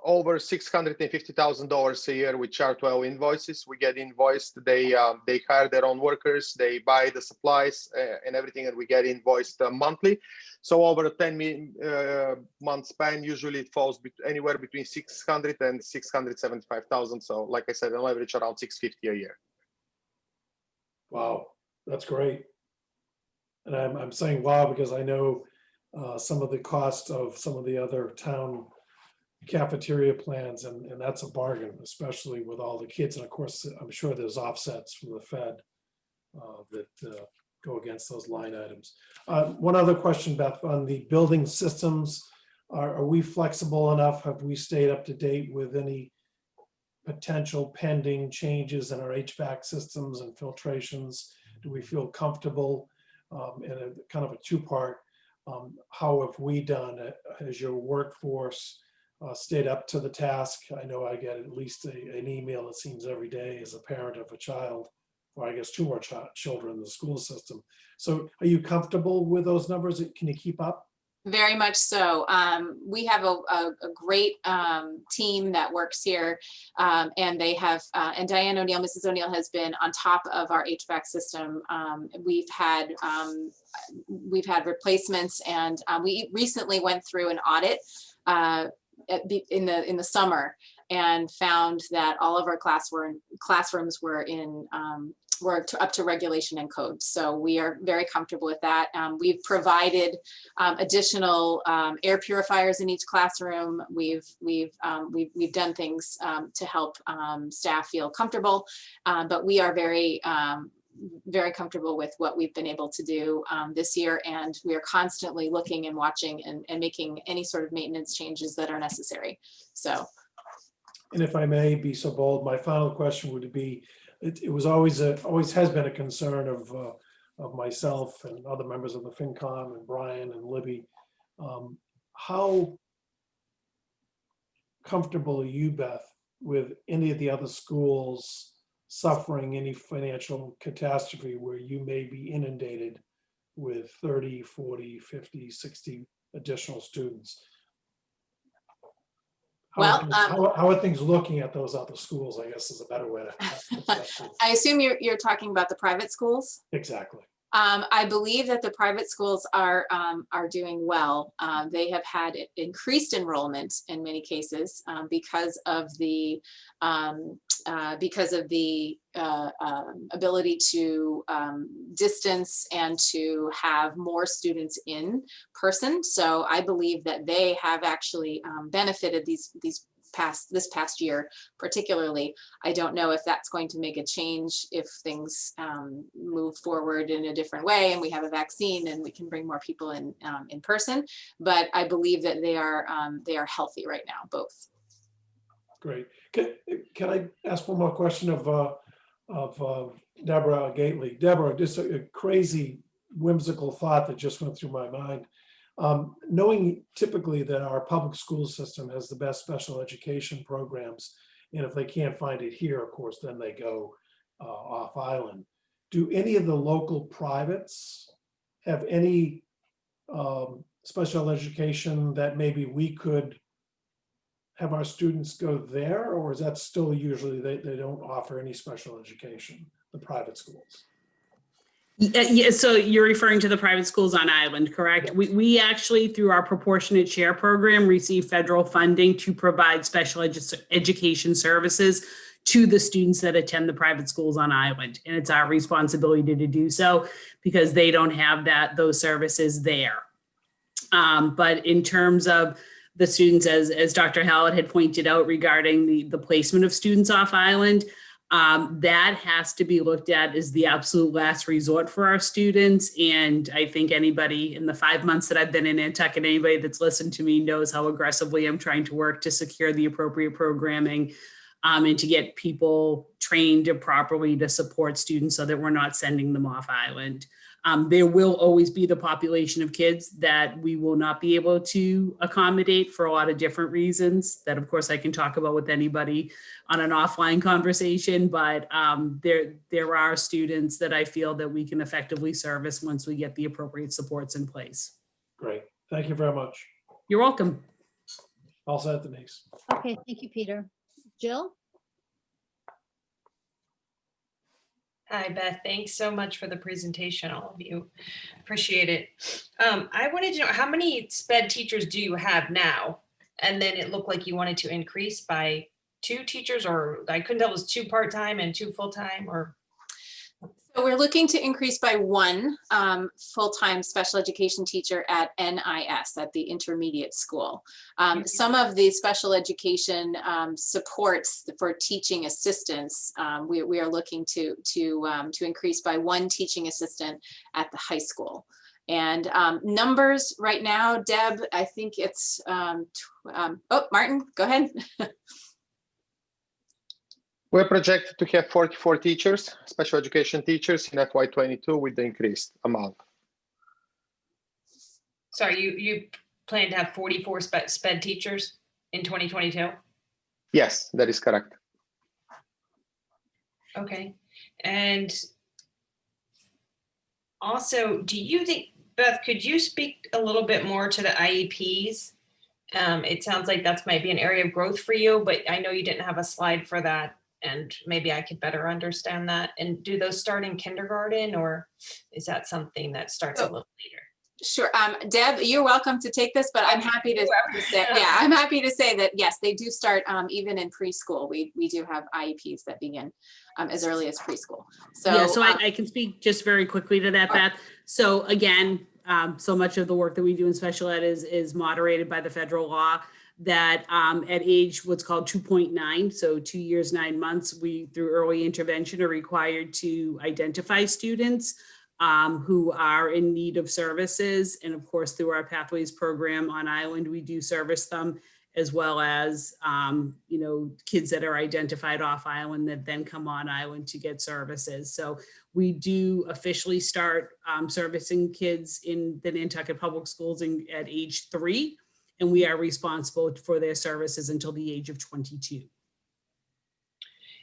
over $650,000 a year with Chartwell invoices. We get invoiced. They hire their own workers. They buy the supplies and everything, and we get invoiced monthly. So over a 10-month span, usually it falls anywhere between 600 and 675,000. So like I said, on average around 650 a year. Wow, that's great. And I'm saying wow because I know some of the cost of some of the other town cafeteria plans, and that's a bargain, especially with all the kids. And of course, I'm sure there's offsets from the Fed that go against those line items. One other question, Beth, on the building systems, are we flexible enough? Have we stayed up to date with any potential pending changes in our HVAC systems and filtrations? Do we feel comfortable? In a kind of a two-part, how have we done it? Has your workforce stayed up to the task? I know I get at least an email, it seems, every day as a parent of a child, or I guess two more children in the school system. So are you comfortable with those numbers? Can you keep up? Very much so. We have a great team that works here, and they have, and Diane O'Neill, Mrs. O'Neill, has been on top of our HVAC system. We've had replacements, and we recently went through an audit in the summer and found that all of our classrooms were up to regulation and code. So we are very comfortable with that. We've provided additional air purifiers in each classroom. We've done things to help staff feel comfortable, but we are very comfortable with what we've been able to do this year, and we are constantly looking and watching and making any sort of maintenance changes that are necessary. So, and if I may be so bold, my final question would be, it was always has been a concern of myself and other members of the FinCom and Brian and Libby. How comfortable are you, Beth, with any of the other schools suffering any financial catastrophe where you may be inundated with 30, 40, 50, 60 additional students? well, how are things looking at those other schools, I guess is a better way to ask the question. I assume you're talking about the private schools? Exactly. I believe that the private schools are doing well. They have had increased enrollment in many cases because of the ability to distance and to have more students in person. So I believe that they have actually benefited this past year, particularly. I don't know if that's going to make a change if things move forward in a different way and we have a vaccine and we can bring more people in person. But I believe that they are healthy right now, both. Great. Can I ask one more question of Deborah Gately? Deborah, just a crazy whimsical thought that just went through my mind. Knowing typically that our public school system has the best special education programs, and if they can't find it here, of course, then they go off island. Do any of the local privates have any special education that maybe we could have our students go there, or is that still usually they don't offer any special education, the private schools? Yeah, so you're referring to the private schools on island, correct? Yes. We actually, through our proportionate share program, receive federal funding to provide special education services to the students that attend the private schools on island. And it's our responsibility to do so because they don't have those services there. But in terms of the students, as Dr. Hallett had pointed out regarding the placement of students off island, that has to be looked at as the absolute last resort for our students. And I think anybody in the 5 months that I've been in Nantucket, anybody that's listened to me knows how aggressively I'm trying to work to secure the appropriate programming and to get people trained properly to support students so that we're not sending them off island. There will always be the population of kids that we will not be able to accommodate for a lot of different reasons that, of course, I can talk about with anybody on an offline conversation, but there are students that I feel that we can effectively service once we get the appropriate supports in place. Great. Thank you very much. You're welcome. All set, Denise. Okay, thank you, Peter. Jill? Hi, Beth. Thanks so much for the presentation, all of you. Appreciate it. I wanted to know, how many SPED teachers do you have now? And then it looked like you wanted to increase by 2 teachers, or I couldn't tell, it was 2 part-time and 2 full-time, or? So we're looking to increase by 1 full-time special education teacher at NIS, at the intermediate school. Some of the special education supports for teaching assistants, we are looking to increase by 1 teaching assistant at the high school. And numbers right now, Deb, I think it's, oh, Martin, go ahead. We're projected to have 44 teachers, special education teachers in FY22 with the increased amount. Sorry, you plan to have 44 SPED teachers in 2022? Yes, that is correct. Okay. And also, do you think, Beth, could you speak a little bit more to the IEPs? It sounds like that's might be an area of growth for you, but I know you didn't have a slide for that, and maybe I could better understand that. And do those start in kindergarten, or is that something that starts a little later? Sure. Deb, you're welcome to take this, but I'm happy to say, yeah, I'm happy to say that, yes, they do start even in preschool. We do have IEPs that begin as early as preschool. So, yeah, so I can speak just very quickly to that, Beth. So again, so much of the work that we do in special ed is moderated by the federal law that at age what's called 2.9, so 2 years, 9 months, we through early intervention are required to identify students who are in need of services. And of course, through our Pathways program on island, we do service them, as well as, you know, kids that are identified off island that then come on island to get services. So we do officially start servicing kids in the Nantucket Public Schools at age 3, and we are responsible for their services until the age of 22.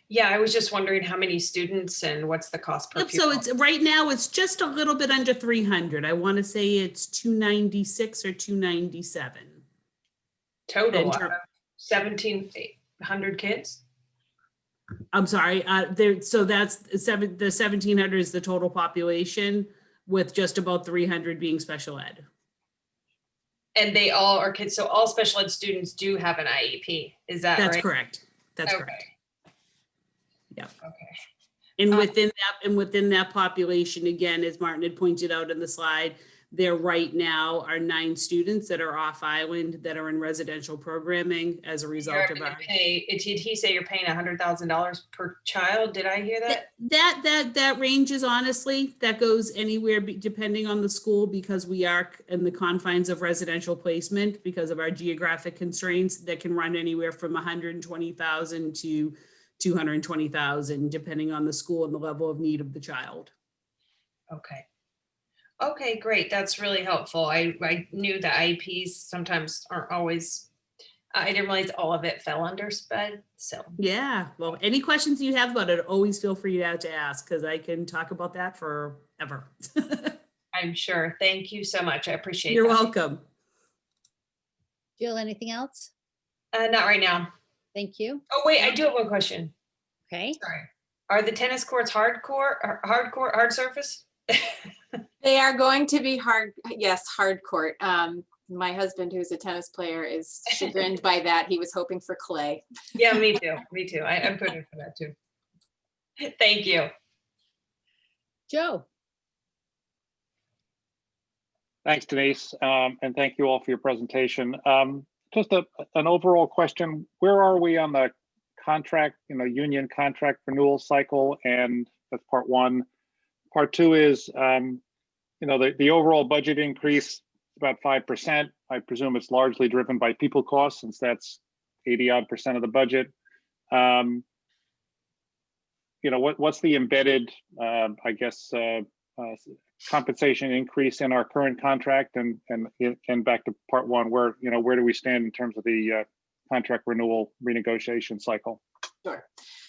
Yeah, I was just wondering how many students and what's the cost per pupil? So it's right now it's just a little bit under 300. I want to say it's 296 or 297. Total of 1,700 kids? I'm sorry, so that's the 1,700 is the total population, with just about 300 being special ed. And they all are kids, so all special ed students do have an IEP, is that right? That's correct. That's Okay. correct. Yeah. Okay. And within that population, again, as Martin had pointed out in the slide, there right now are 9 students that are off island that are in residential programming as a result of our. Did he say you're paying $100,000 per child? Did I hear that? That ranges, honestly. That goes anywhere depending on the school, because we are in the confines of residential placement because of our geographic constraints. That can run anywhere from 120,000 to 220,000, depending on the school and the level of need of the child. Okay. Okay, great. That's really helpful. I knew that IEPs sometimes aren't always, I didn't realize all of it fell under SPED, so. Yeah, well, any questions you have about it, always feel free to ask, because I can talk about that forever. I'm sure. Thank you so much. I appreciate it. You're welcome. Jill, anything else? Not right now. Thank you. Oh, wait, I do have one question. Okay. Sorry. Are the tennis courts hard surface? They are going to be hard, yes, hard court. My husband, who's a tennis player, is chagrined by that. He was hoping for clay. Yeah, me too. Me too. I'm putting for that too. Thank you. Joe. Thanks, Denise, and thank you all for your presentation. Just an overall question: where are we on the contract, union contract renewal cycle? And that's part one. Part two is, the overall budget increase about 5%. I presume it's largely driven by people costs, since that's 80-odd% of the budget. What's the embedded, compensation increase in our current contract, and back to part one, where do we stand in terms of the contract renewal renegotiation cycle? Sure.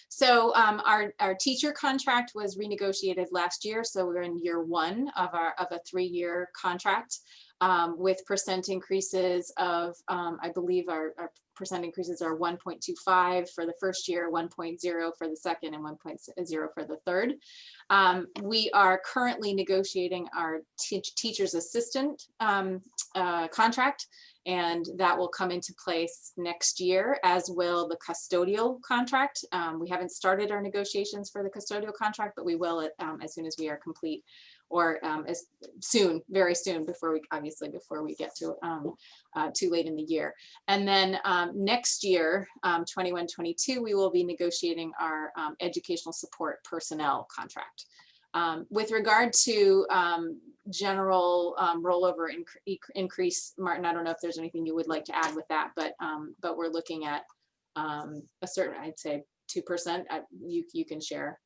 So our teacher contract was renegotiated last year. So we're in year 1 of a 3-year contract with percent increases of, I believe our increases are 1.25 for the first year, 1.0 for the second, and 1.0 for the third. We are currently negotiating our teacher's assistant contract, and that will come into place next year, as will the custodial contract. We haven't started our negotiations for the custodial contract, but we will as soon as we are complete, or as soon, very soon, before we get to too late in the year. And then next year, 21-22, we will be negotiating our educational support personnel contract. With regard to general rollover increase, Martin, I don't know if there's anything you would like to add with that, but we're looking at a certain, I'd say 2%. You can share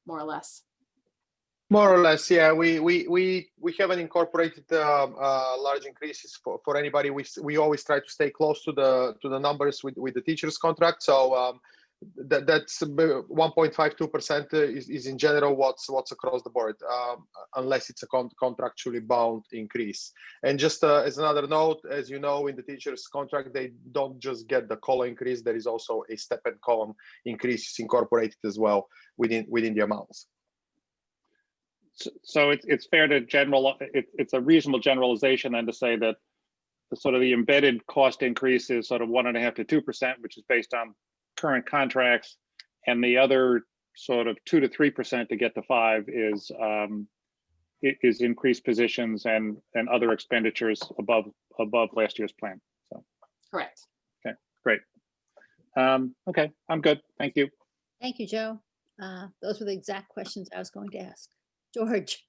more or less. More or less, yeah. We haven't incorporated large increases for anybody. We always try to stay close to the numbers with the teachers' contract. So that's 1.52% is in general what's across the board, unless it's a contractually bound increase. And just as another note, as you know, in the teachers' contract, they don't just get the COLA increase. There is also a step and column increase incorporated as well within the amounts. So it's fair to it's a reasonable generalization then to say that the embedded cost increase is sort of 1.5% to 2%, which is based on current contracts, and the other sort of 2 to 3% to get to 5% is increased positions and other expenditures above last year's plan. So correct. Okay, great. Okay, I'm good. Thank you. Thank you, Joe. Those were the exact questions I was going to ask. George.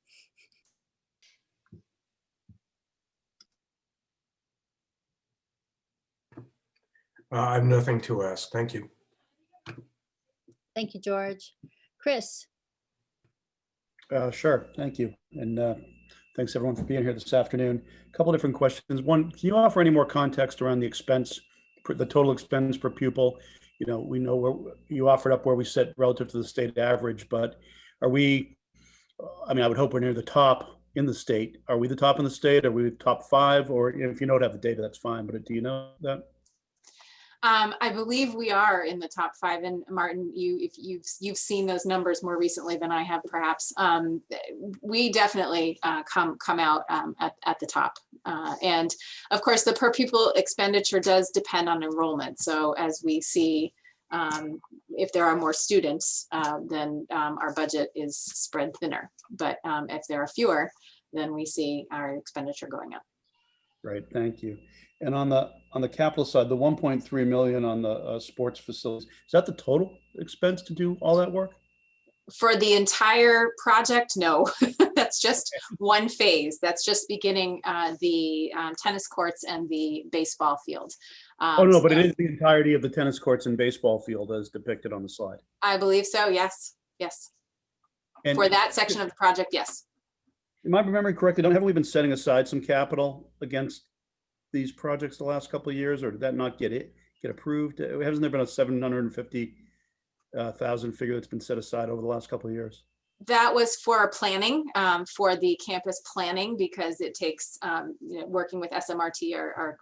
I have nothing to ask. Thank you. Thank you, George. Chris. Sure, thank you. And thanks everyone for being here this afternoon. A couple different questions. One, can you offer any more context around the expense, the total expense per pupil? You know, we know where you offered up where we sit relative to the state average, but are we, I mean, I would hope we're near the top in the state. Are we the top in the state? Are we top 5? Or if you don't have the data, that's fine, but do you know that? I believe we are in the top 5, and Martin, if you've seen those numbers more recently than I have, perhaps. We definitely come out at the top, and of course, the per pupil expenditure does depend on enrollment. So as we see, if there are more students, then our budget is spread thinner. But if there are fewer, then we see our expenditure going up. Great, thank you. And on the capital side, the 1.3 million on the sports facilities, is that the total expense to do all that work? For the entire project, no. That's just one phase. That's just beginning the tennis courts and the baseball field. Oh no, but it is the entirety of the tennis courts and baseball field as depicted on the slide. I believe so. Yes. Yes. And for that section of the project, yes. Am I remembering correctly? Haven't we been setting aside some capital against these projects the last couple of years, or did that not get approved? Hasn't there been a 750,000 figure that's been set aside over the last couple of years? That was for planning, for the campus planning, because it takes working with SMRT, our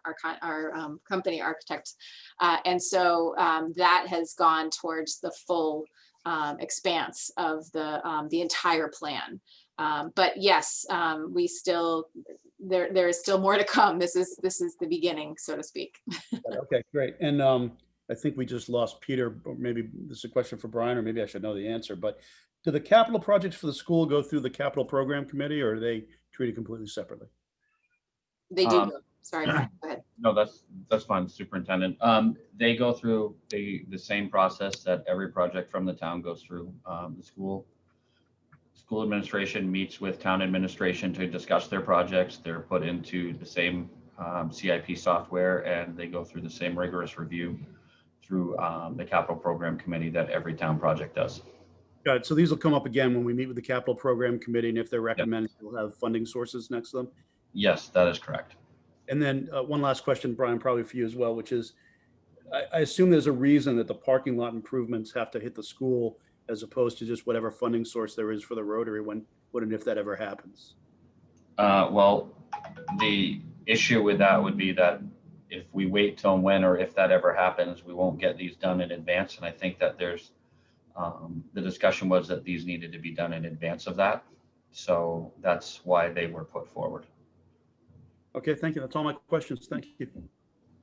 company architects, and so that has gone towards the full expanse of the entire plan. But yes, we still there is still more to come. This is the beginning, so to speak. Okay, great. And I think we just lost Peter, or maybe this is a question for Brian, or maybe I should know the answer, but do the capital projects for the school go through the capital program committee, or are they treated completely separately? They do. Sorry, Brian, go ahead. No, that's fine, Superintendent. They go through the same process that every project from the town goes through. The school administration meets with town administration to discuss their projects. They're put into the same CIP software, and they go through the same rigorous review through the capital program committee that every town project does. Got it. So these will come up again when we meet with the capital program committee, and if they're recommended, we'll have funding sources next to them. Yes, that is correct. And then one last question, Brian, probably for you as well, which is, I assume there's a reason that the parking lot improvements have to hit the school as opposed to just whatever funding source there is for the Rotary when and if that ever happens. Well, the issue with that would be that if we wait till when, or if that ever happens, we won't get these done in advance. And I think that there's, the discussion was that these needed to be done in advance of that. So that's why they were put forward. Okay, thank you. That's all my questions. Thank you.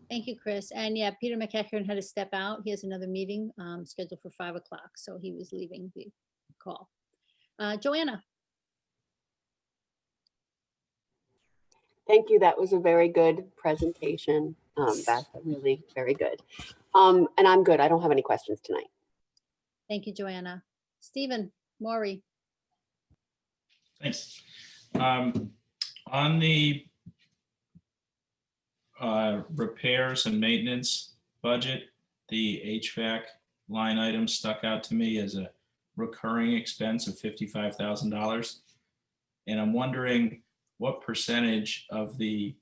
Thank you, Chris. And yeah, Peter McEachern had to step out. He has another meeting scheduled for 5 o'clock. So he was leaving the call. Joanna. Thank you. That was a very good presentation, Beth. Really very good. And I'm good. I don't have any questions tonight. Thank you, Joanna. Stephen, Maury. Thanks. On the repairs and maintenance budget, the HVAC line item stuck out to me as a recurring expense of $55,000. And I'm wondering what percentage of the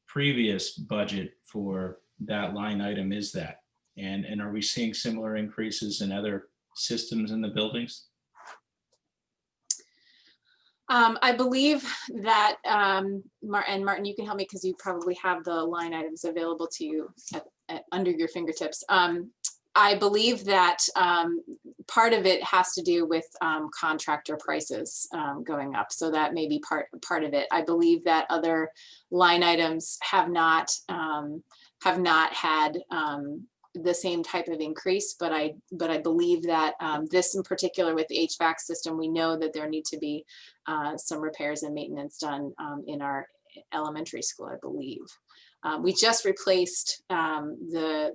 previous budget for that line item is that? And are we seeing similar increases in other systems in the buildings? I believe that, Martin, you can help me because you probably have the line items available to you under your fingertips. I believe that part of it has to do with contractor prices going up. So that may be part of it. I believe that other line items have not had the same type of increase, but I believe that this in particular with the HVAC system, we know that there need to be some repairs and maintenance done in our elementary school, I believe. We just replaced the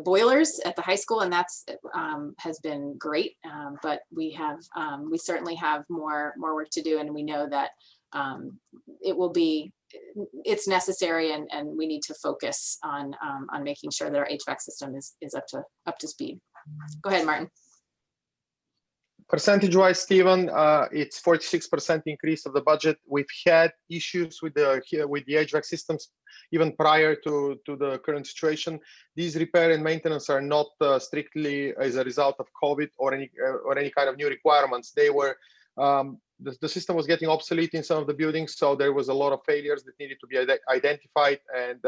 boilers at the high school, and that's has been great. But we certainly have more work to do, and we know that it's necessary, and we need to focus on making sure that our HVAC system is up to speed. Go ahead, Martin. Percentage-wise, Stephen, it's 46% increase of the budget. We've had issues with the HVAC systems even prior to the current situation. These repair and maintenance are not strictly as a result of COVID or any kind of new requirements. They were the system was getting obsolete in some of the buildings, so there was a lot of failures that needed to be identified. And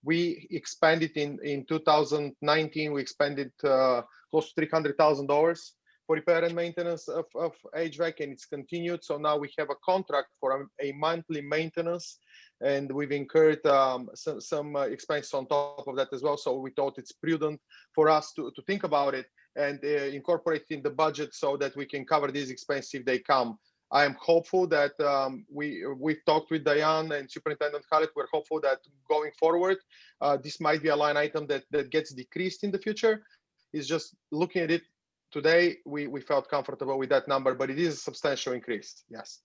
we expanded in 2019. We expended close to $300,000 for repair and maintenance of HVAC, and it's continued. So now we have a contract for a monthly maintenance, and we've incurred some expenses on top of that as well. So we thought it's prudent for us to think about it and incorporate it in the budget so that we can cover these expenses if they come. I am hopeful that we've talked with Diane and Superintendent Khaled. We're hopeful that going forward, this might be a line item that gets decreased in the future. It's just looking at it today, we felt comfortable with that number, but it is a substantial increase. Yes.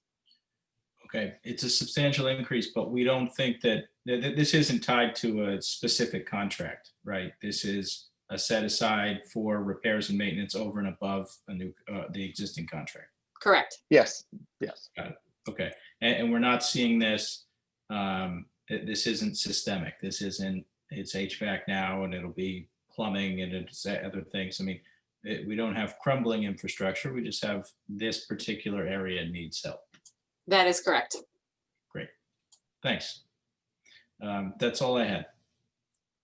Okay, it's a substantial increase, but we don't think that this isn't tied to a specific contract, right? This is a set aside for repairs and maintenance over and above the existing contract. Correct. Yes. Yes. Got it. Okay, and we're not seeing this. This isn't systemic. It's HVAC now, and it'll be plumbing and it's other things. I mean, we don't have crumbling infrastructure. We just have this particular area needs help. That is correct. Great. Thanks. That's all I had.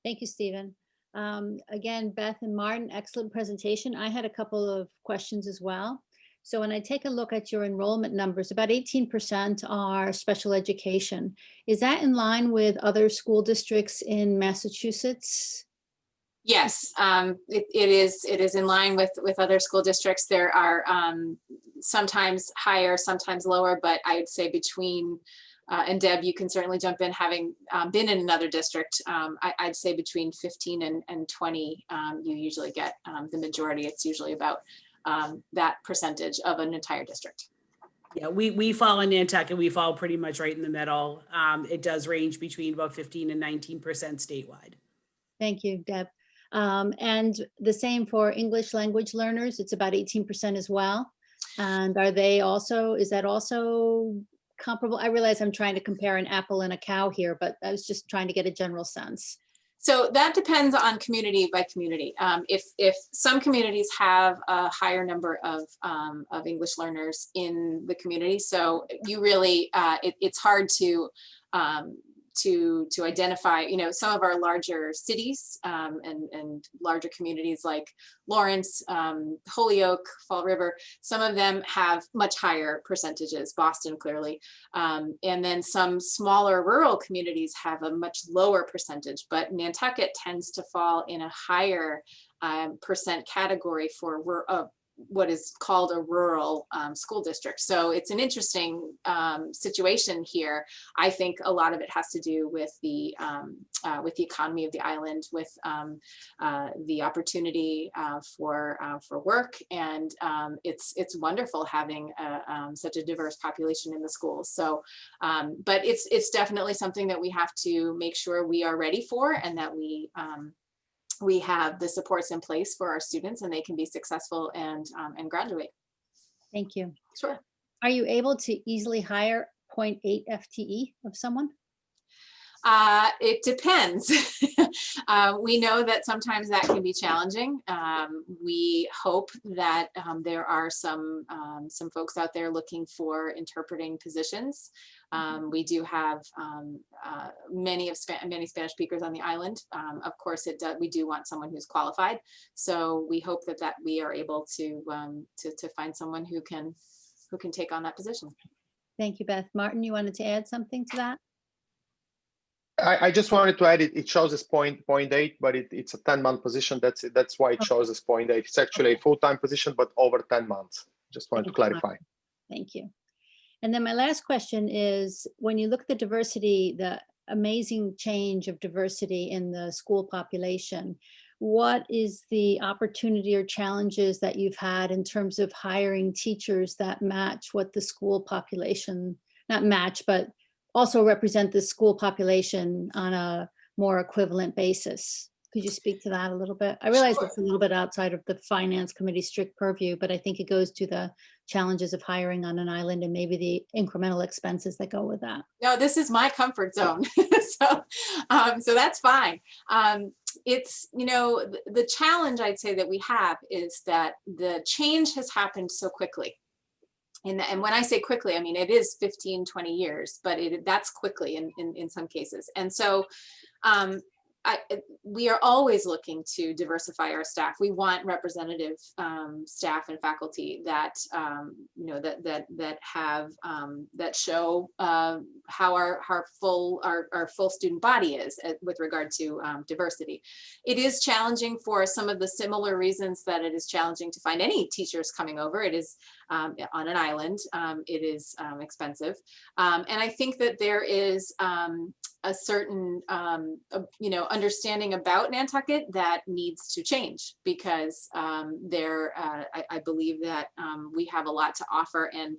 Thank you, Stephen. Again, Beth and Martin, excellent presentation. I had a couple of questions as well. So when I take a look at your enrollment numbers, about 18% are special education. Is that in line with other school districts in Massachusetts? Yes, it is in line with other school districts. There are sometimes higher, sometimes lower, but I would say between, and Deb, you can certainly jump in, having been in another district, I'd say between 15 and 20, you usually get the majority. It's usually about that percentage of an entire district. Yeah, we fall in Nantucket, we fall pretty much right in the middle. It does range between about 15 and 19% statewide. Thank you, Deb. And the same for English language learners, it's about 18% as well. And is that also comparable? I realize I'm trying to compare an apple and a cow here, but I was just trying to get a general sense. So that depends on community by community. If some communities have a higher number of English learners in the community, so you really, it's hard to to identify, you know, some of our larger cities and larger communities like Lawrence, Holyoke, Fall River. Some of them have much higher percentages, Boston clearly. And then some smaller rural communities have a much lower percentage, but Nantucket tends to fall in a higher percent category for what is called a rural school district. So it's an interesting situation here. I think a lot of it has to do with the economy of the island, with the opportunity for work, and it's wonderful having such a diverse population in the schools. So, but it's definitely something that we have to make sure we are ready for, and that we have the supports in place for our students and they can be successful and graduate. Thank you. Sure. Are you able to easily hire 0.8 FTE of someone? It depends. We know that sometimes that can be challenging. We hope that there are some folks out there looking for interpreting positions. We do have many Spanish speakers on the island. Of course, we do want someone who's qualified. So we hope that we are able to find someone who can take on that position. Thank you, Beth. Martin, you wanted to add something to that? I just wanted to add it shows as 0.8, but it's a 10-month position. That's why it shows as 0.8. It's actually a full-time position, but over 10 months. Just wanted to clarify. Thank you. And then my last question is, when you look at the diversity, the amazing change of diversity in the school population, what is the opportunity or challenges that you've had in terms of hiring teachers that match what the school population, not match, but also represent the school population on a more equivalent basis? Could you speak to that a little bit? I realize it's a little bit outside of the finance committee strict purview, but I think it goes to the challenges of hiring on an island and maybe the incremental expenses that go with that. No, this is my comfort zone. So that's fine. It's, you know, the challenge I'd say that we have is that the change has happened so quickly. And when I say quickly, I mean, it is 15, 20 years, but that's quickly in some cases. And so we are always looking to diversify our staff. We want representative staff and faculty that you know that have that show how our full student body is with regard to diversity. It is challenging for some of the similar reasons that it is challenging to find any teachers coming over. It is on an island. It is expensive, and I think that there is a certain you know, understanding about Nantucket that needs to change, because I believe that we have a lot to offer, and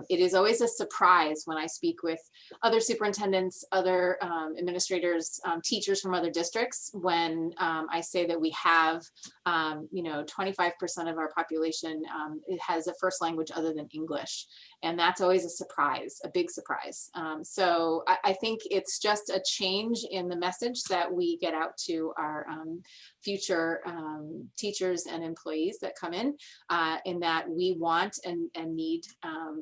it is always a surprise when I speak with other superintendents, other administrators, teachers from other districts, when I say that we have you know, 25% of our population it has a first language other than English. And that's always a surprise, a big surprise. So I think it's just a change in the message that we get out to our future teachers and employees that come in that we want and need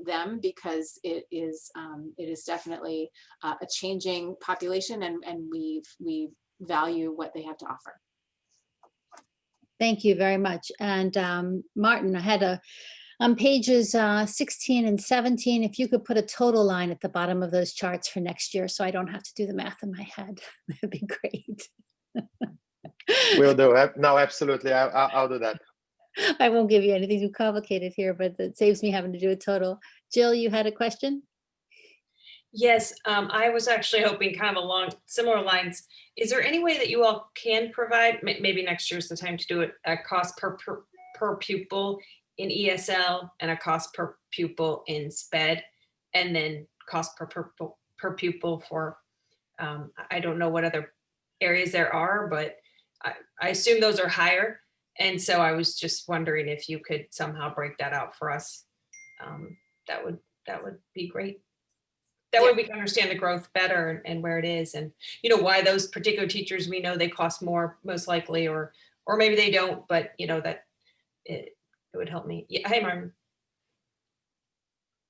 them, because it is definitely a changing population, and we value what they have to offer. Thank you very much. And Martin, I had on pages 16 and 17, if you could put a total line at the bottom of those charts for next year, so I don't have to do the math in my head, that'd be great. We'll do it. No, absolutely. I'll do that. I won't give you anything too complicated here, but it saves me having to do a total. Jill, you had a question? Yes, I was actually hoping kind of along similar lines. Is there any way that you all can provide, maybe next year's the time to do it, a cost per pupil in ESL and a cost per pupil in SPED, and then cost per pupil for, I don't know what other areas there are, but I assume those are higher. And so I was just wondering if you could somehow break that out for us. That would be great. That way we can understand the growth better and where it is, and you know, why those particular teachers, we know they cost more most likely, or maybe they don't, but you know, that it would help me. Yeah. Hey, Martin.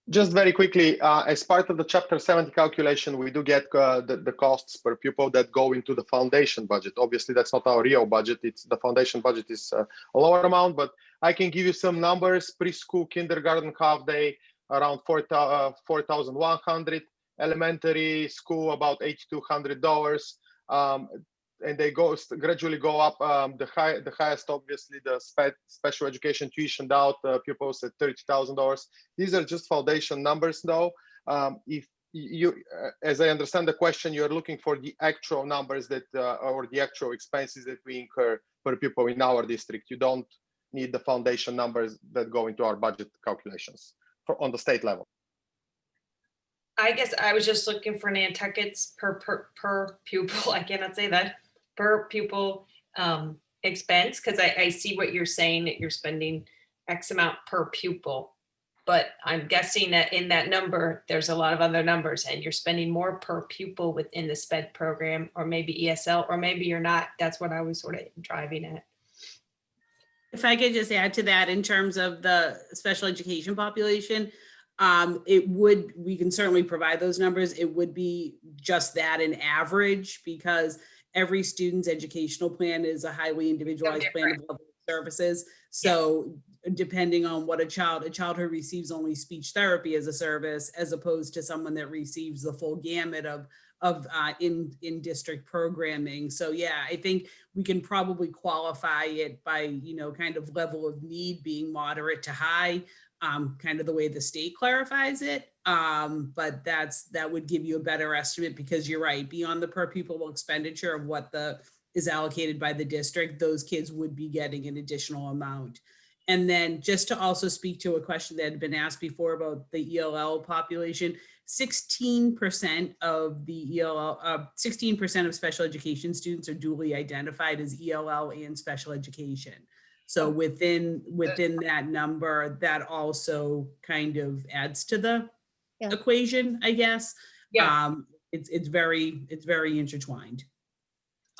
Just very quickly, as part of the Chapter 70 calculation, we do get the costs per pupil that go into the foundation budget. Obviously, that's not our real budget. It's the foundation budget is a lower amount, but I can give you some numbers. Preschool, kindergarten, half day, around 4,100. Elementary school, about $8,200. And they gradually go up. The highest, obviously, the special education tuitioned out pupils at $30,000. These are just foundation numbers, though. If you, as I understand the question, you're looking for the actual numbers that, or the actual expenses that we incur per pupil in our district. You don't need the foundation numbers that go into our budget calculations on the state level. I guess I was just looking for Nantucket's per pupil. I cannot say that. Per pupil expense, because I see what you're saying, that you're spending X amount per pupil. But I'm guessing that in that number, there's a lot of other numbers and you're spending more per pupil within the SPED program, or maybe ESL, or maybe you're not. That's what I was sort of driving at. If I could just add to that, in terms of the special education population, we can certainly provide those numbers. It would be just that, an average, because every student's educational plan is a highly individualized plan of level of services. So depending on what a child who receives only speech therapy as a service, as opposed to someone that receives the full gamut of in-district programming. So yeah, I think we can probably qualify it by, kind of level of need being moderate to high, kind of the way the state clarifies it. But that would give you a better estimate, because you're right, beyond the per pupil expenditure of what is allocated by the district, those kids would be getting an additional amount. And then just to also speak to a question that had been asked before about the ELL population, 16% of the ELL, 16% of special education students are duly identified as ELL and special education. So within that number, that also kind of adds to the equation, I guess. Yeah. It's very intertwined.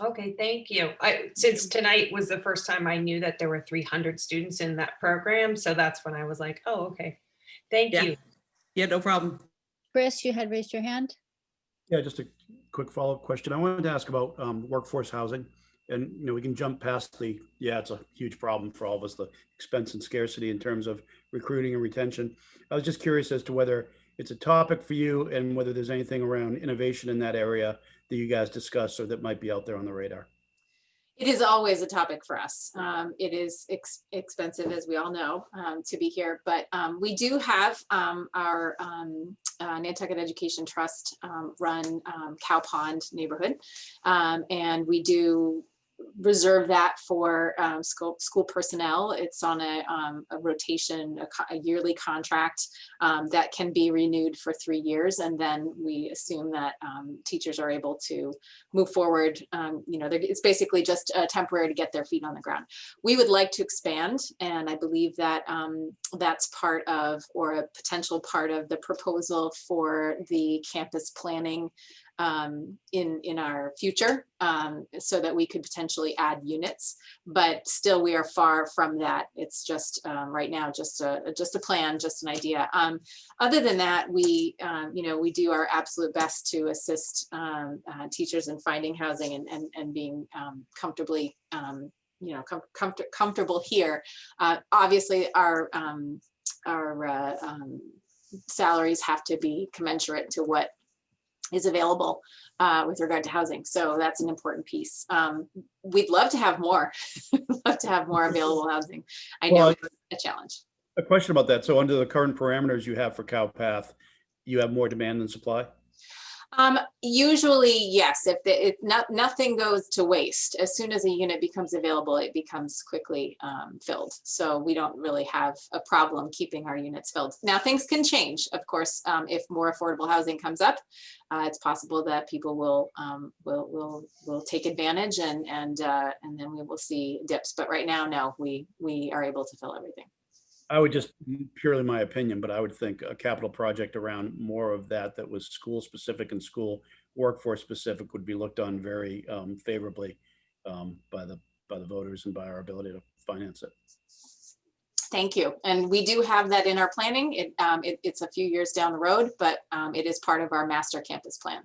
Okay, thank you. Since tonight was the first time I knew that there were 300 students in that program, so that's when I was like, oh, okay. Thank you. Yeah, no problem. Chris, you had raised your hand. Yeah, just a quick follow-up question. I wanted to ask about workforce housing. And, we can jump past it's a huge problem for all of us, the expense and scarcity in terms of recruiting and retention. I was just curious as to whether it's a topic for you and whether there's anything around innovation in that area that you guys discuss or that might be out there on the radar. It is always a topic for us. It is expensive, as we all know, to be here, but we do have our Nantucket Education Trust run Cow Pond neighborhood, and we do reserve that for school personnel. It's on a rotation, a yearly contract that can be renewed for 3 years, and then we assume that teachers are able to move forward. It's basically just temporary to get their feet on the ground. We would like to expand, and I believe that that's part of, or a potential part of, the proposal for the campus planning in our future, so that we could potentially add units, but still we are far from that. It's just right now just a plan, just an idea. Other than that, we do our absolute best to assist teachers in finding housing and being comfortably comfortable here. Obviously our salaries have to be commensurate to what is available with regard to housing. So that's an important piece. We'd love to have more, love to have more available housing. I know it's a challenge. A question about that. So under the current parameters you have for Cowpath, you have more demand than supply? Usually, yes. If nothing goes to waste. As soon as a unit becomes available, it becomes quickly filled. So we don't really have a problem keeping our units filled. Now things can change, of course. If more affordable housing comes up, it's possible that people will take advantage, and then we will see dips. But right now, no, we are able to fill everything. I would just, purely my opinion, but I would think a capital project around more of that was school specific and school workforce specific would be looked on very favorably by the voters and by our ability to finance it. Thank you. And we do have that in our planning. It's a few years down the road, but it is part of our master campus plan.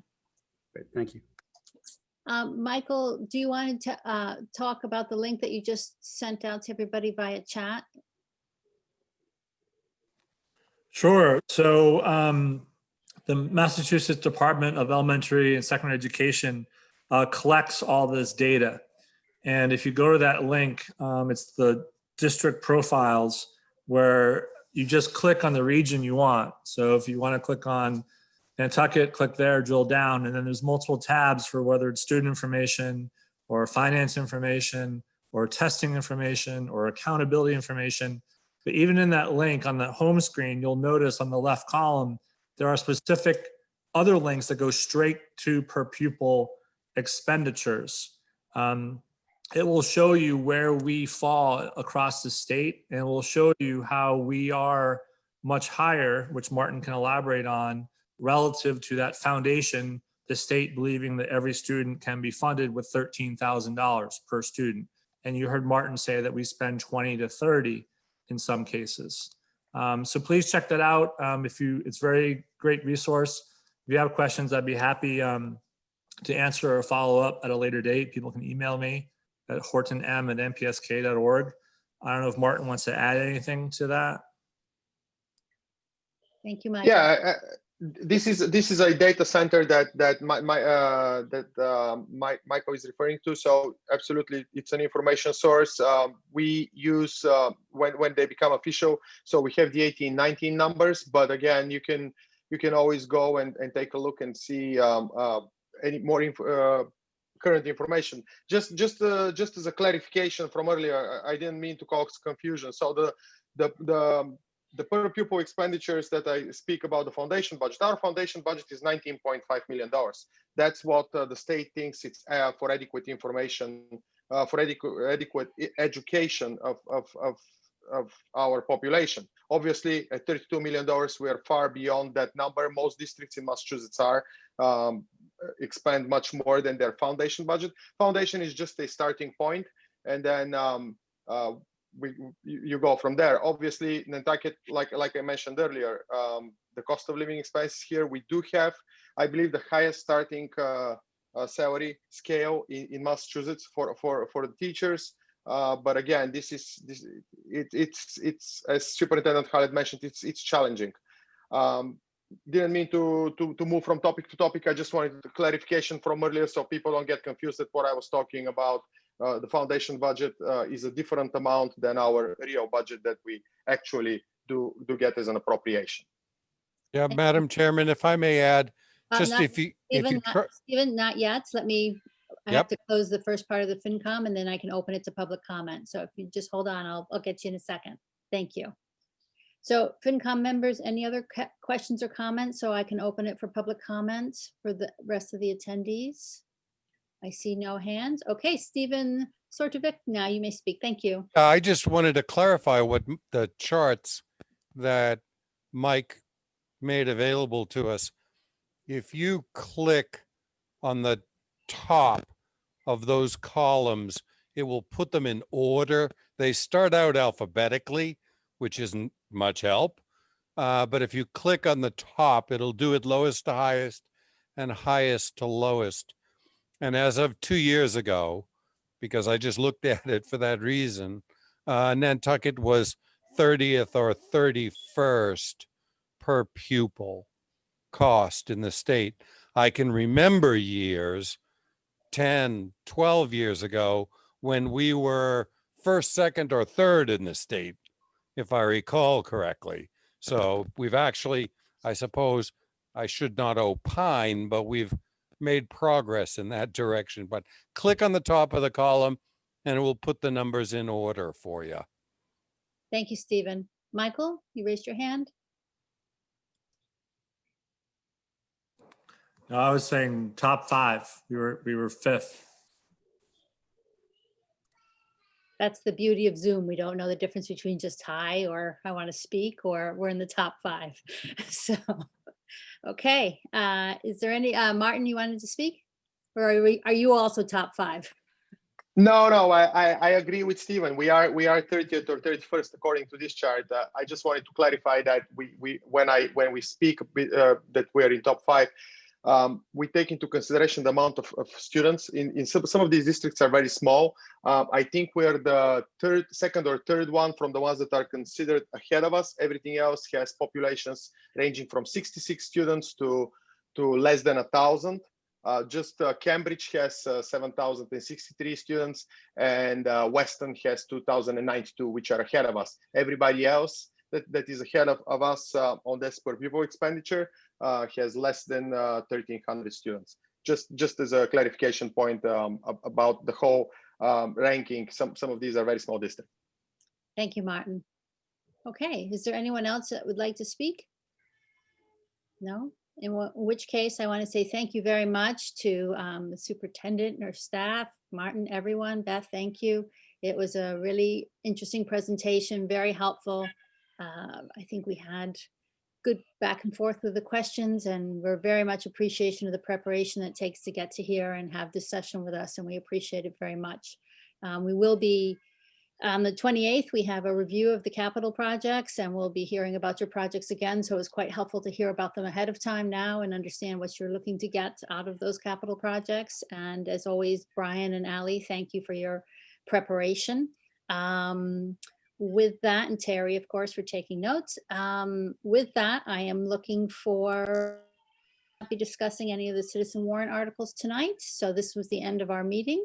Great, thank you. Michael, do you want to talk about the link that you just sent out to everybody via chat? Sure. So the Massachusetts Department of Elementary and Secondary Education collects all this data. And if you go to that link, it's the district profiles where you just click on the region you want. So if you want to click on Nantucket, click there, drill down, and then there's multiple tabs for whether it's student information or finance information or testing information or accountability information. But even in that link on the home screen, you'll notice on the left column, there are specific other links that go straight to per pupil expenditures. It will show you where we fall across the state, and it will show you how we are much higher, which Martin can elaborate on, relative to that foundation, the state believing that every student can be funded with $13,000 per student. And you heard Martin say that we spend 20 to 30 in some cases. So please check that out. It's a very great resource. If you have questions, I'd be happy to answer or follow up at a later date. People can email me at hortonm@npsk.org. I don't know if Martin wants to add anything to that. Thank you, Michael. Yeah, this is a data center that Michael is referring to. So absolutely, it's an information source. We use when they become official. So we have the 18-19 numbers, but again, you can always go and take a look and see any more current information. Just as a clarification from earlier, I didn't mean to cause confusion. So the per pupil expenditures that I speak about the foundation budget, our foundation budget is $19.5 million. That's what the state thinks it's for adequate information, for adequate education of our population. Obviously, at $32 million, we are far beyond that number. Most districts in Massachusetts are expend much more than their foundation budget. Foundation is just a starting point, and then you go from there. Obviously, Nantucket, like I mentioned earlier, the cost of living expenses here, we do have, I believe, the highest starting salary scale in Massachusetts for the teachers. But again, it's as Superintendent Khaled mentioned, it's challenging. Didn't mean to move from topic to topic. I just wanted clarification from earlier so people don't get confused at what I was talking about. The foundation budget is a different amount than our real budget that we actually do get as an appropriation. Yeah, Madam Chairman, if I may add, just Stephen, not yet. I have to close the first part of the FinCom and then I can open it to public comment. So if you just hold on, I'll get you in a second. Thank you. So FinCom members, any other questions or comments so I can open it for public comments for the rest of the attendees? I see no hands. Okay, Stephen Sortovic, now you may speak. Thank you. I just wanted to clarify what the charts that Mike made available to us. If you click on the top of those columns, it will put them in order. They start out alphabetically, which isn't much help. But if you click on the top, it'll do it lowest to highest and highest to lowest. And as of 2 years ago, because I just looked at it for that reason, Nantucket was 30th or 31st per pupil cost in the state. I can remember years, 10, 12 years ago, when we were first, second, or third in the state, if I recall correctly. So we've actually, I suppose I should not opine, but we've made progress in that direction. But click on the top of the column and it will put the numbers in order for you. Thank you, Stephen. Michael, you raised your hand. No, I was saying top 5. We were 5th. That's the beauty of Zoom. We don't know the difference between just hi or I want to speak or we're in the top 5. So, okay. Is there any, Martin, you wanted to speak? Or are you also top 5? No, I agree with Stephen. We are 30th or 31st according to this chart. I just wanted to clarify that when we speak that we are in top 5, we take into consideration the amount of students in some of these districts are very small. I think we are the second or third one from the ones that are considered ahead of us. Everything else has populations ranging from 66 students to less than 1,000. Just Cambridge has 7,063 students, and Weston has 2,092, which are ahead of us. Everybody else that is ahead of us on this per pupil expenditure has less than 1,300 students. Just as a clarification point about the whole ranking, some of these are very small districts. Thank you, Martin. Okay, is there anyone else that would like to speak? No? In which case, I want to say thank you very much to the superintendent and her staff, Martin, everyone. Beth, thank you. It was a really interesting presentation, very helpful. I think we had good back and forth with the questions, and we're very much appreciation of the preparation that it takes to get to here and have this session with us, and we appreciate it very much. We will be on the 28th, we have a review of the capital projects, and we'll be hearing about your projects again. So it's quite helpful to hear about them ahead of time now and understand what you're looking to get out of those capital projects. And as always, Brian and Ali, thank you for your preparation. With that, and Terry, of course, for taking notes. With that, I am looking for, I'll be discussing any of the citizen warrant articles tonight. So this was the end of our meeting.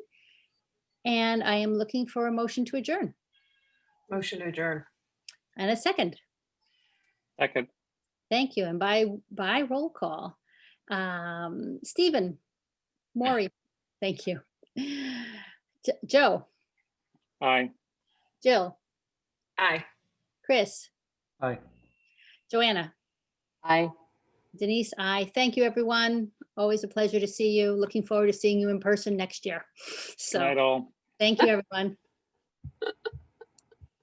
And I am looking for a motion to adjourn. Motion to adjourn. And a second. Second. Thank you. And by roll call, Stephen, Maury, thank you. Joe, Aye. Jill, Aye. Chris, Aye. Joanna, Aye. Denise, aye. Thank you, everyone. Always a pleasure to see you. Looking forward to seeing you in person next year. Good night, all. Thank you, everyone.